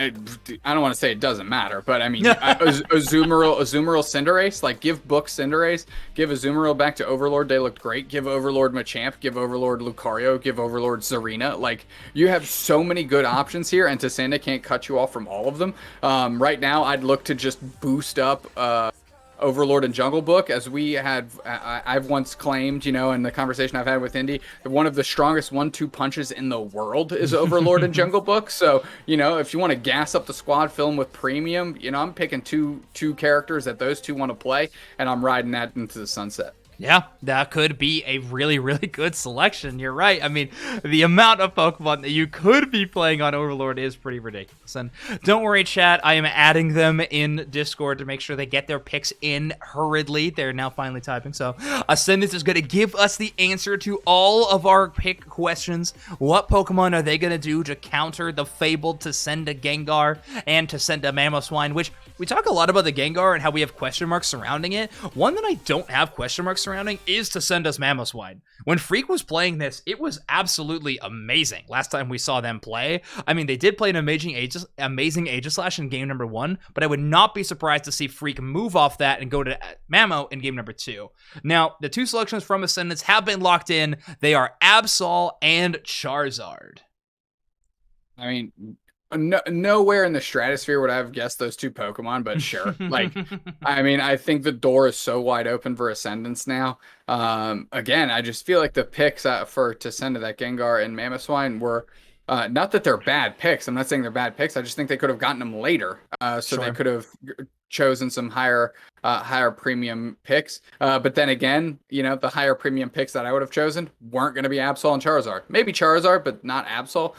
I don't want to say it doesn't matter, but I mean, Azumarill, Cinderace, like give Book Cinderace, give Azumarill back to Overlord. They looked great. Give Overlord Machamp, give Overlord Lucario, give Overlord Zarina. Like, you have so many good options here, and Tacenda can't cut you off from all of them. Right now, I'd look to just boost up Overlord and Jungle Book, as I've once claimed, you know, in the conversation I've had with Indy, that one of the strongest 1-2 punches in the world is Overlord and Jungle Book. So, you know, if you want to gas up the squad, fill them with premium, you know, I'm picking two characters that those two want to play, and I'm riding that into the sunset. Yeah, that could be a really, really good selection. You're right. I mean, the amount of Pokemon that you could be playing on Overlord is pretty ridiculous. And don't worry, chat, I am adding them in Discord to make sure they get their picks in hurriedly. They're now finally typing. So Ascendance is going to give us the answer to all of our pick questions. What Pokemon are they going to do to counter the fabled Tacenda Gengar and Tacenda Mamoswine, which we talk a lot about the Gengar and how we have question marks surrounding it. One that I don't have question marks surrounding is Tacenda's Mamoswine. When Freak was playing this, it was absolutely amazing. Last time we saw them play, I mean, they did play an amazing Aegislash in game number 1, but I would not be surprised to see Freak move off that and go to Mamo in game number 2. Now, the 2 selections from Ascendance have been locked in. They are Absol and Charizard. I mean, nowhere in the stratosphere would I have guessed those 2 Pokemon, but sure. Like, I mean, I think the door is so wide open for Ascendance now. Again, I just feel like the picks for Tacenda, that Gengar and Mamoswine, were not that they're bad picks. I'm not saying they're bad picks. I just think they could have gotten them later, so Sure. they could have chosen some higher premium picks. But then again, you know, the higher premium picks that I would have chosen weren't going to be Absol and Charizard. Maybe Charizard, but not Absol.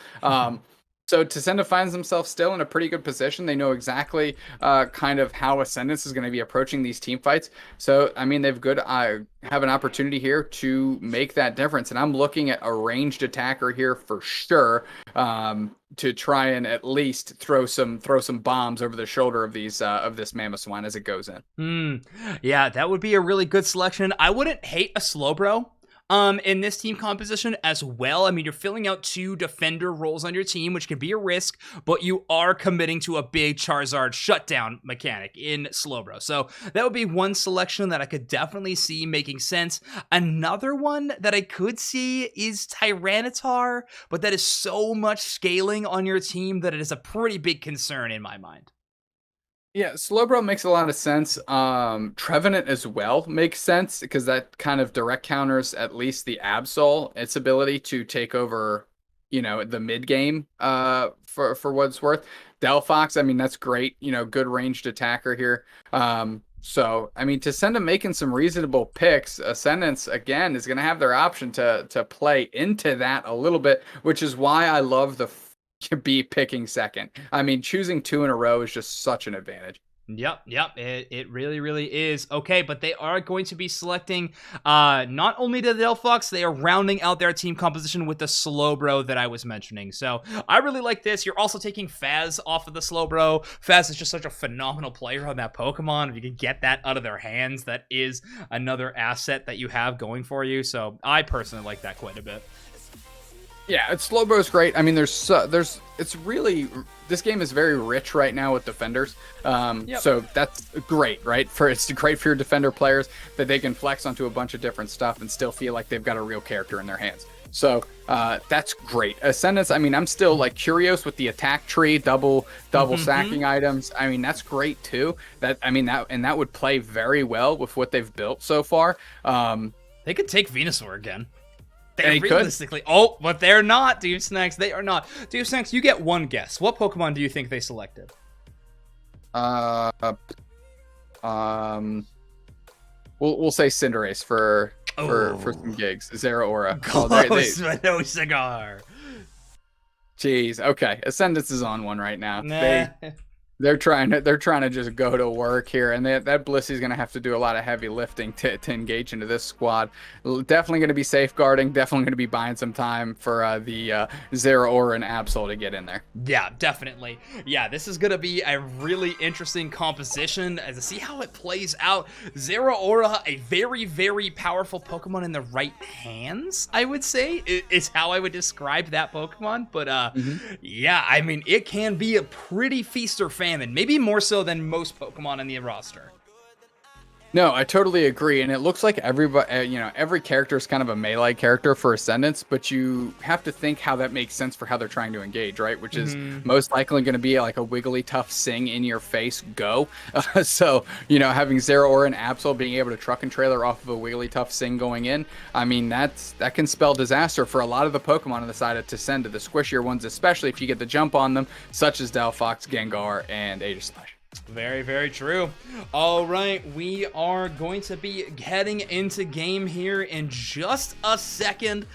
So Tacenda finds themselves still in a pretty good position. They know exactly kind of how Ascendance is going to be approaching these team fights. So, I mean, they've have an opportunity here to make that difference. And I'm looking at a ranged attacker here for sure, to try and at least throw some bombs over the shoulder of this Mamoswine as it goes in. Yeah, that would be a really good selection. I wouldn't hate a Slowbro in this team composition as well. I mean, you're filling out 2 defender roles on your team, which can be a risk, but you are committing to a big Charizard shutdown mechanic in Slowbro. So that would be one selection that I could definitely see making sense. Another one that I could see is Tyranitar, but that is so much scaling on your team that it is a pretty big concern in my mind. Yeah, Slowbro makes a lot of sense. Trevenant as well makes sense, because that kind of direct counters at least the Absol, its ability to take over, you know, the mid game for what it's worth. Delphox, I mean, that's great, you know, good ranged attacker here. So, I mean, Tacenda making some reasonable picks. Ascendance, again, is going to have their option to play into that a little bit, which is why I love the be picking second. I mean, choosing 2 in a row is just such an advantage. Yep, it really, really is. Okay, but they are going to be selecting not only the Delphox, they are rounding out their team composition with the Slowbro that I was mentioning. So I really like this. You're also taking Faz off of the Slowbro. Faz is just such a phenomenal player on that Pokemon. If you can get that out of their hands, that is another asset that you have going for you. So I personally like that quite a bit. Yeah, Slowbro is great. I mean, it's really, this game is very rich right now with defenders. So that's great, right? It's great for your defender players that they can flex onto a bunch of different stuff and still feel like they've got a real character in their hands. So that's great. Ascendance, I mean, I'm still like curious with the attack tree, double stacking items. I mean, that's great too. That would play very well with what they've built so far. They could take Venusaur again. They realistically could. Oh, but they're not, Dude Snacks. They are not. Dude Snacks, you get one guess. What Pokemon do you think they selected? We'll say Cinderace for some gigs. Zeraora. Close, but no cigar. Jeez. Okay. Ascendance is on one right now. Nah. They're trying to just go to work here, and that Blissy's going to have to do a lot of heavy lifting to engage into this squad. Definitely going to be safeguarding. Definitely going to be buying some time for the Zera Aura and Absol to get in there. Yeah, definitely. Yeah, this is going to be a really interesting composition to see how it plays out. Zera Aura, a very, very powerful Pokemon in the right hands, I would say, is how I would describe that Pokemon. But yeah, I mean, it can be a pretty feast or famine, maybe more so than most Pokemon in the roster. No, I totally agree, and it looks like everybody, every character is kind of a melee character for Ascendance, but you have to think how that makes sense for how they're trying to engage, right? Which is most likely going to be like a Wigglytuff Sing in your face go. So, having Zera Aura and Absol being able to truck and trailer off of a Wigglytuff Sing going in, I mean, that can spell disaster for a lot of the Pokemon on the side of Tacenda, the squishier ones, especially if you get the jump on them, such as Delphox, Gengar, and Aegislash. Very, very true. All right, we are going to be heading into game here in just a second.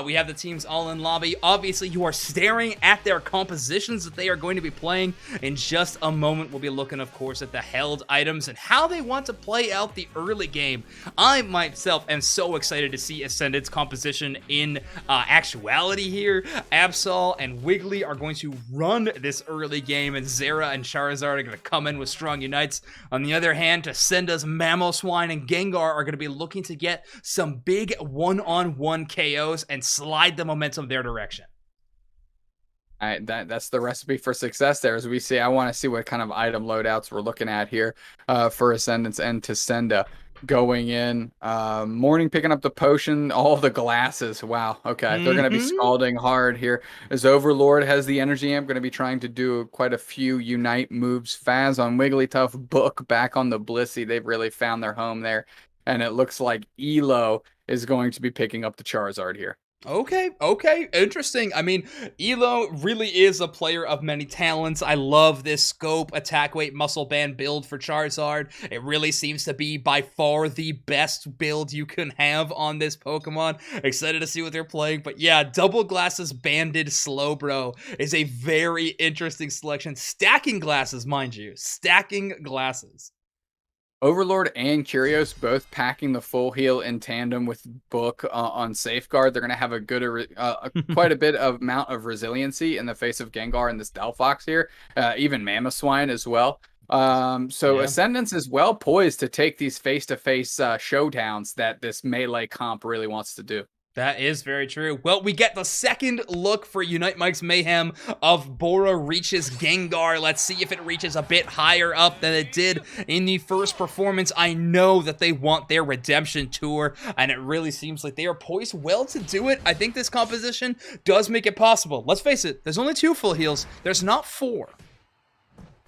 We have the teams all in lobby. Obviously, you are staring at their compositions that they are going to be playing. In just a moment, we'll be looking, of course, at the held items and how they want to play out the early game. I myself am so excited to see Ascendant's composition in actuality here. Absol and Wiggly are going to run this early game, and Zera and Charizard are going to come in with strong unites. On the other hand, Tacenda's Mamoswine and Gengar are going to be looking to get some big one-on-one KOs and slide the momentum their direction. All right, that's the recipe for success there. As we see, I want to see what kind of item loadouts we're looking at here for Ascendance and Tacenda. Going in, Morning picking up the potion, all the glasses. Wow, okay, they're going to be scalding hard here. As Overlord has the energy amp, going to be trying to do quite a few Unite moves. Faz on Wigglytuff, Book back on the Blissey. They've really found their home there. And it looks like Elo is going to be picking up the Charizard here. Okay, interesting. I mean, Elo really is a player of many talents. I love this scope, attack weight, muscle band build for Charizard. It really seems to be by far the best build you can have on this Pokemon. Excited to see what they're playing. But yeah, Double Glasses Banded Slowbro is a very interesting selection. Stacking glasses, mind you. Stacking glasses. Overlord and Curios both packing the full heal in tandem with Book on Safeguard. They're going to have a good, quite a bit of amount of resiliency in the face of Gengar and this Delphox here, even Mamoswine as well. So Ascendance is well poised to take these face-to-face showdowns that this melee comp really wants to do. That is very true. Well, we get the second look for Unite Mics Mayhem of Bora reaches Gengar. Let's see if it reaches a bit higher up than it did in the first performance. I know that they want their redemption tour, and it really seems like they are poised well to do it. I think this composition does make it possible. Let's face it, there's only 2 full heals. There's not 4.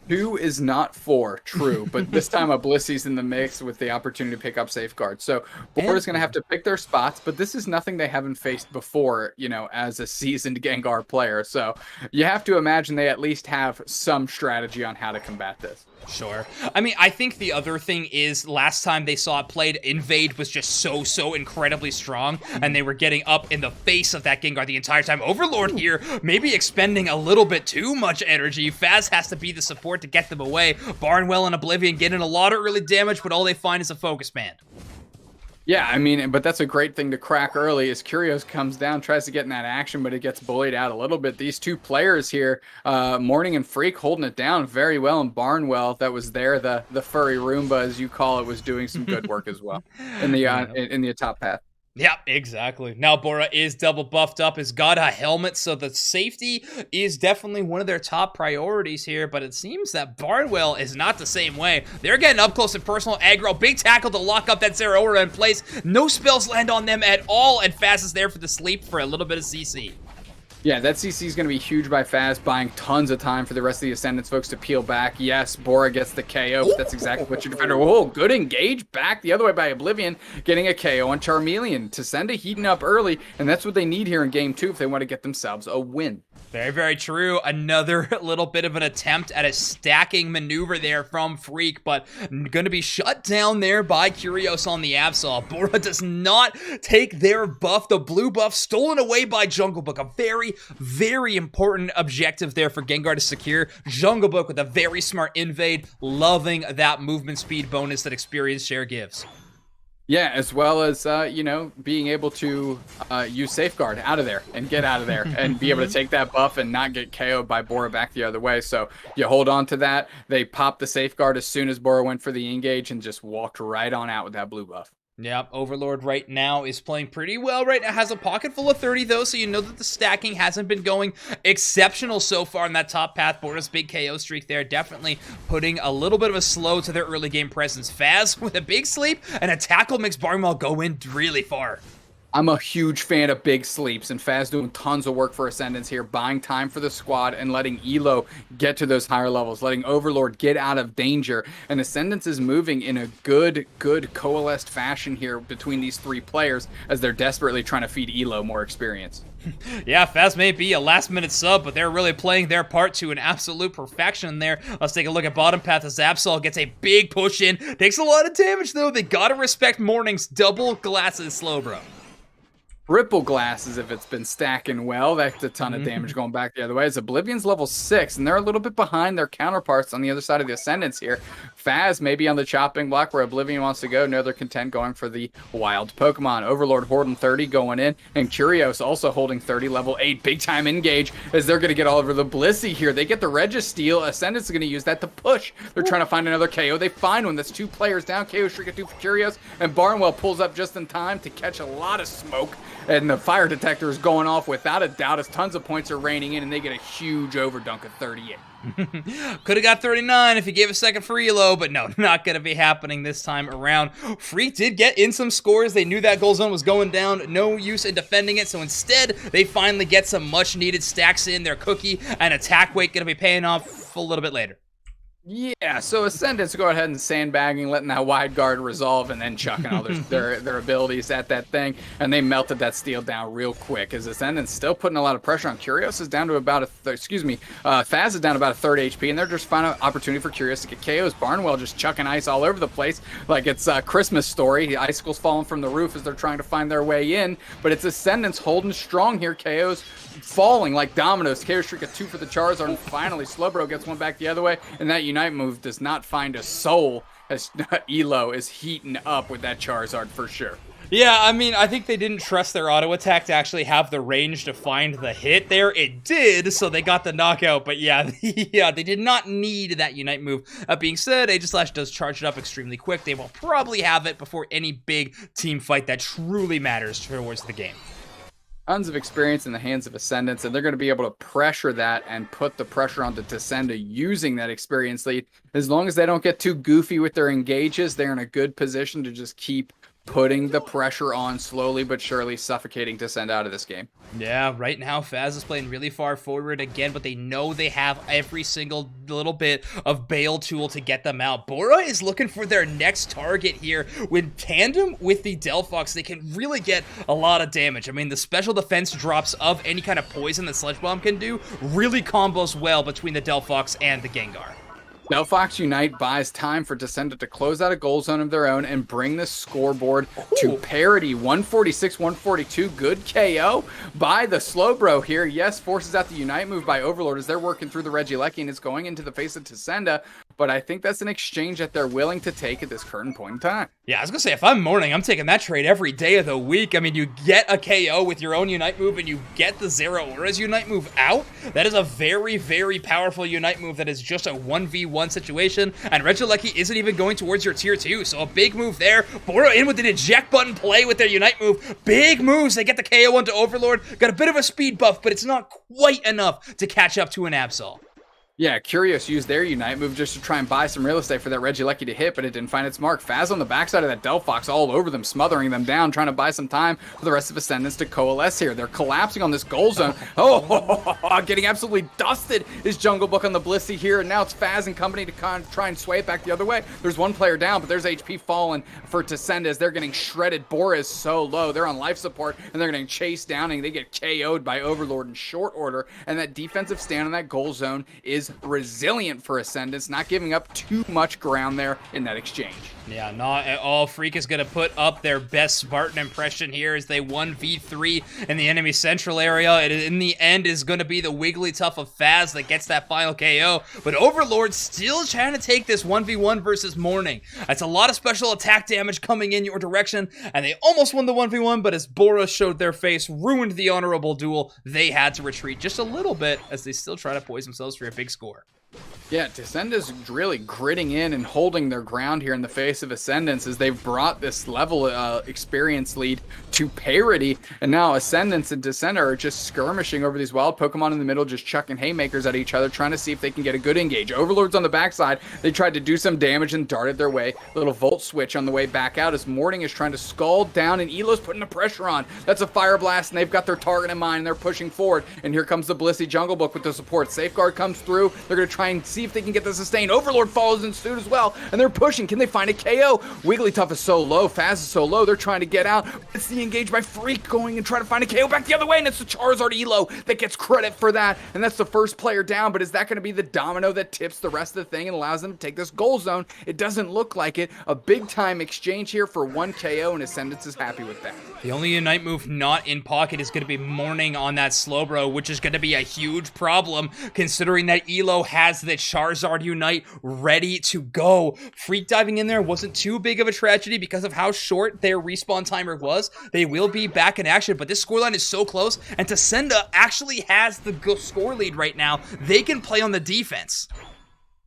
2 is not 4, true, but this time a Blissey's in the mix with the opportunity to pick up Safeguard. So Bora's going to have to pick their spots, but this is nothing they haven't faced before, as a seasoned Gengar player. So you have to imagine they at least have some strategy on how to combat this. Sure. I mean, I think the other thing is last time they saw it played, Invade was just so incredibly strong, and they were getting up in the face of that Gengar the entire time. Overlord here, maybe expending a little bit too much energy. Faz has to be the support to get them away. Barnwell and Oblivion getting a lot of early damage, but all they find is a focus band. Yeah, I mean, but that's a great thing to crack early as Curios comes down, tries to get in that action, but it gets bullied out a little bit. These 2 players here, Morning and Freak, holding it down very well, and Barnwell, that was there, the furry Roomba, as you call it, was doing some good work as well in the top path. Yeah, exactly. Now Bora is double buffed up, has got a helmet, so the safety is definitely one of their top priorities here, but it seems that Barnwell is not the same way. They're getting up close and personal aggro, big tackle to lock up that Zera Aura in place. No spells land on them at all, and Faz is there for the sleep for a little bit of CC. Yeah, that CC is going to be huge by Faz, buying tons of time for the rest of the Ascendance folks to peel back. Yes, Bora gets the KO, but that's exactly what your defender... Whoa, good engage back the other way by Oblivion, getting a KO on Charmeleon. Tacenda heating up early, and that's what they need here in Game 2 if they want to get themselves a win. Very, very true. Another little bit of an attempt at a stacking maneuver there from Freak, but going to be shut down there by Curios on the Absol. Bora does not take their buff. The blue buff stolen away by Jungle Book. A very, very important objective there for Gengar to secure. Jungle Book with a very smart invade, loving that movement speed bonus that experience share gives. Yeah, as well as, you know, being able to use Safeguard out of there and get out of there and be able to take that buff and not get KO'd by Bora back the other way. So you hold on to that. They popped the Safeguard as soon as Bora went for the engage and just walked right on out with that blue buff. Yeah, Overlord right now is playing pretty well right now. Has a pocket full of 30 though, so you know that the stacking hasn't been going exceptional so far in that top path. Bora's big KO streak there definitely putting a little bit of a slow to their early game presence. Faz with a big sleep and a tackle makes Barnwell go in really far. I'm a huge fan of big sleeps, and Faz doing tons of work for Ascendance here, buying time for the squad and letting Elo get to those higher levels, letting Overlord get out of danger. And Ascendance is moving in a good coalesced fashion here between these three players as they're desperately trying to feed Elo more experience. Yeah, Faz may be a last-minute sub, but they're really playing their part to an absolute perfection there. Let's take a look at bottom path as Zapsol gets a big push in. Takes a lot of damage, though. They gotta respect Morning's double glasses slow, bro. Triple glasses if it's been stacking well. That's a ton of damage going back the other way. As Oblivion's level 6, and they're a little bit behind their counterparts on the other side of the Ascendance here. Faz maybe on the chopping block where Oblivion wants to go. No, they're content going for the wild Pokemon. Overlord holding 30 going in, and Curios also holding 30, level 8. Big time engage as they're going to get all over the Blissey here. They get the Registeel. Ascendance is going to use that to push. They're trying to find another KO. They find one. That's 2 players down. KO Shrika 2 for Curios, and Barnwell pulls up just in time to catch a lot of smoke. And the fire detector is going off without a doubt as tons of points are raining in, and they get a huge overdunk of 38. Could have got 39 if he gave a second for Elo, but no, not going to be happening this time around. Freak did get in some scores. They knew that goal zone was going down. No use in defending it, so instead, they finally get some much-needed stacks in. Their cookie and attack weight going to be paying off a little bit later. Yeah, so Ascendance go ahead and sandbagging, letting that wide guard resolve, and then chucking all their abilities at that thing, and they melted that steel down real quick. As Ascendance still putting a lot of pressure on Curios is down to about Faz is down to about a third HP, and they're just finding an opportunity for Curios to get KOs. Barnwell just chucking ice all over the place like it's a Christmas Story. The icicles falling from the roof as they're trying to find their way in, but it's Ascendance holding strong here. KOs falling like dominoes. KO Streak a 2 for the Charizard, and finally Slowbro gets one back the other way, and that Unite move does not find a soul as Elo is heating up with that Charizard for sure. Yeah, I mean, I think they didn't trust their auto attack to actually have the range to find the hit there. It did, so they got the knockout, but yeah, they did not need that Unite move. That being said, Aegislash does charge it up extremely quick. They will probably have it before any big team fight that truly matters towards the game. Tons of experience in the hands of Ascendance, and they're going to be able to pressure that and put the pressure onto Tacenda using that experience lead. As long as they don't get too goofy with their engages, they're in a good position to just keep putting the pressure on, slowly but surely suffocating Tacenda out of this game. Yeah, right now Faz is playing really far forward again, but they know they have every single little bit of bail tool to get them out. Bora is looking for their next target here. When tandem with the Delphox, they can really get a lot of damage. I mean, the special defense drops of any kind of poison that Sledge Bomb can do really combos well between the Delphox and the Gengar. Delphox Unite buys time for Tacenda to close out a goal zone of their own and bring the scoreboard to parity. 146-142, good KO by the Slowbro here. Yes, forces out the Unite move by Overlord as they're working through the Regieleki, and it's going into the face of Tacenda, but I think that's an exchange that they're willing to take at this current point in time. Yeah, I was gonna say, if I'm Morning, I'm taking that trade every day of the week. I mean, you get a KO with your own Unite move, and you get the Zero Aura's Unite move out. That is a very, very powerful Unite move that is just a 1v1 situation, and Regieleki isn't even going towards your tier 2, so a big move there. Bora in with an eject button play with their Unite move. Big moves. They get the KO onto Overlord. Got a bit of a speed buff, but it's not quite enough to catch up to an Absol. Yeah, Curious used their Unite move just to try and buy some real estate for that Regieleki to hit, but it didn't find its mark. Faz on the backside of that Delphox all over them, smothering them down, trying to buy some time for the rest of Ascendance to coalesce here. They're collapsing on this goal zone. Getting absolutely dusted is Jungle Book on the Blissey here, and now it's Faz and company to try and sway it back the other way. There's one player down, but there's HP falling for Tacenda as they're getting shredded. Bora is so low. They're on life support, and they're getting chased down, and they get KO'd by Overlord in short order, and that defensive stand on that goal zone is was resilient for Ascendance, not giving up too much ground there in that exchange. Yeah, not at all. Freak is going to put up their best Spartan impression here as they 1v3 in the enemy central area. It, in the end, is going to be the Wigglytuff of Faz that gets that final KO. But Overlord still trying to take this 1v1 versus Morning. That's a lot of special attack damage coming in your direction, and they almost won the 1v1, but as Bora showed their face, ruined the honorable duel, they had to retreat just a little bit as they still try to poise themselves for a big score. Yeah, Tacenda's really gritting in and holding their ground here in the face of Ascendance as they've brought this level experience lead to parity. And now Ascendance and Tacenda are just skirmishing over these wild Pokemon in the middle, just chucking haymakers at each other, trying to see if they can get a good engage. Overlord's on the backside. They tried to do some damage and darted their way. Little Volt Switch on the way back out as Morning is trying to scald down and Elo's putting the pressure on. That's a Fire Blast and they've got their target in mind and they're pushing forward. And here comes the Blissey Jungle Book with the support. Safeguard comes through. They're going to try and see if they can get the sustain. Overlord follows in suit as well, and they're pushing. Can they find a KO? Wigglytuff is so low. Faz is so low. They're trying to get out. It's the engage by Freak going and trying to find a KO back the other way, and it's the Charizard Elo that gets credit for that, and that's the first player down, but is that going to be the domino that tips the rest of the thing and allows them to take this goal zone? It doesn't look like it. A big-time exchange here for 1 KO, and Ascendance is happy with that. The only Unite move not in pocket is going to be Morning on that Slowbro, which is going to be a huge problem considering that Elo has the Charizard Unite ready to go. Freak diving in there wasn't too big of a tragedy because of how short their respawn timer was. They will be back in action, but this scoreline is so close, and Tacenda actually has the score lead right now. They can play on the defense.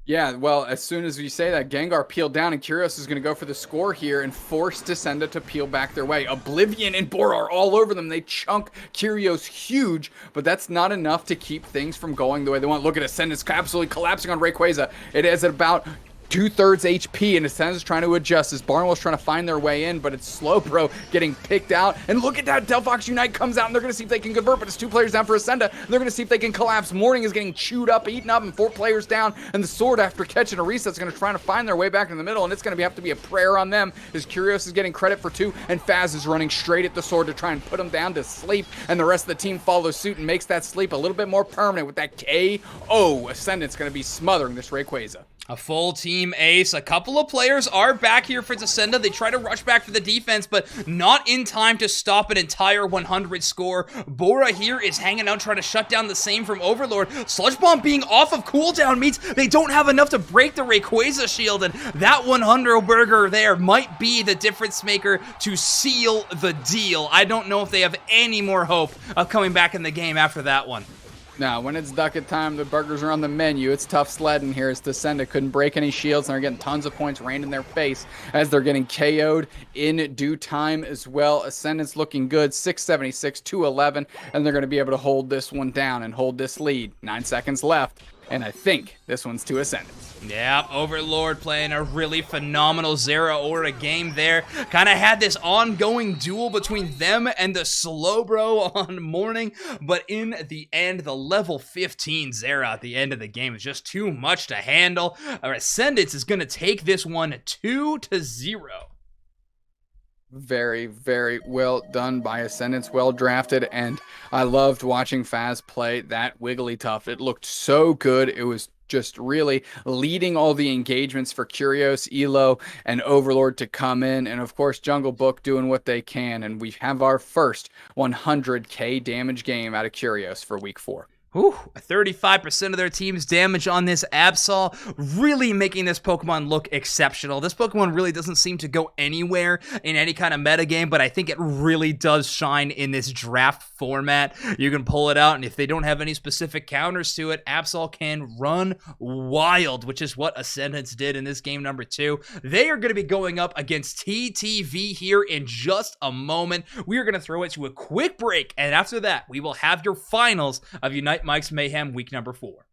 Yeah, well, as soon as you say that, Gengar peeled down, and Curios is going to go for the score here and force Tacenda to peel back their way. Oblivion and Bora are all over them. They chunk Curios huge, but that's not enough to keep things from going the way they want. Look at Ascendance absolutely collapsing on Rayquaza. It is at about 2/3 HP, and Ascendance trying to adjust as Barnwell's trying to find their way in, but it's Slowbro getting picked out. And look at that, Delphox Unite comes out, and they're going to see if they can convert, but it's 2 players down for Ascenda. They're going to see if they can collapse. Morning is getting chewed up, eaten up, and 4 players down, and the Sword, after catching a reset, is going to try to find their way back in the middle, and it's going to have to be a prayer on them as Curios is getting credit for 2, and Faz is running straight at the Sword to try and put him down to sleep, and the rest of the team follows suit and makes that sleep a little bit more permanent with that KO. Ascendant's going to be smothering this Rayquaza. A full team ace. A couple of players are back here for Tacenda. They try to rush back for the defense, but not in time to stop an entire 100 score. Bora here is hanging out, trying to shut down the same from Overlord. Sludge Bomb being off of cooldown means they don't have enough to break the Rayquaza shield, and that 100 burger there might be the difference maker to seal the deal. I don't know if they have any more hope of coming back in the game after that one. Now, when it's ducket time, the burgers are on the menu. It's tough sledding here as Tacenda couldn't break any shields, and they're getting tons of points rained in their face as they're getting KO'd in due time as well. Ascendance looking good, 676, 211, and they're going to be able to hold this one down and hold this lead. 9 seconds left, and I think this one's to Ascendance. Yeah, Overlord playing a really phenomenal Zeraora game there. Kind of had this ongoing duel between them and the Slowbro on Morning, but in the end, the level 15 Zera at the end of the game is just too much to handle. Our Ascendance is going to take this one 2-0. Very, very well done by Ascendance, well drafted, and I loved watching Faz play that Wigglytuff. It looked so good. It was just really leading all the engagements for Curios, Elo, and Overlord to come in, and of course Jungle Book doing what they can, and we have our first 100k damage game out of Curios for week 4. Whew, 35% of their team's damage on this Absol, really making this Pokemon look exceptional. This Pokemon really doesn't seem to go anywhere in any kind of metagame, but I think it really does shine in this draft format. You can pull it out, and if they don't have any specific counters to it, Absol can run wild, which is what Ascendance did in this game number 2. They are going to be going up against TTV here in just a moment. We are going to throw it to a quick break, and after that, we will have your finals of Unite Mics Mayhem week number 4.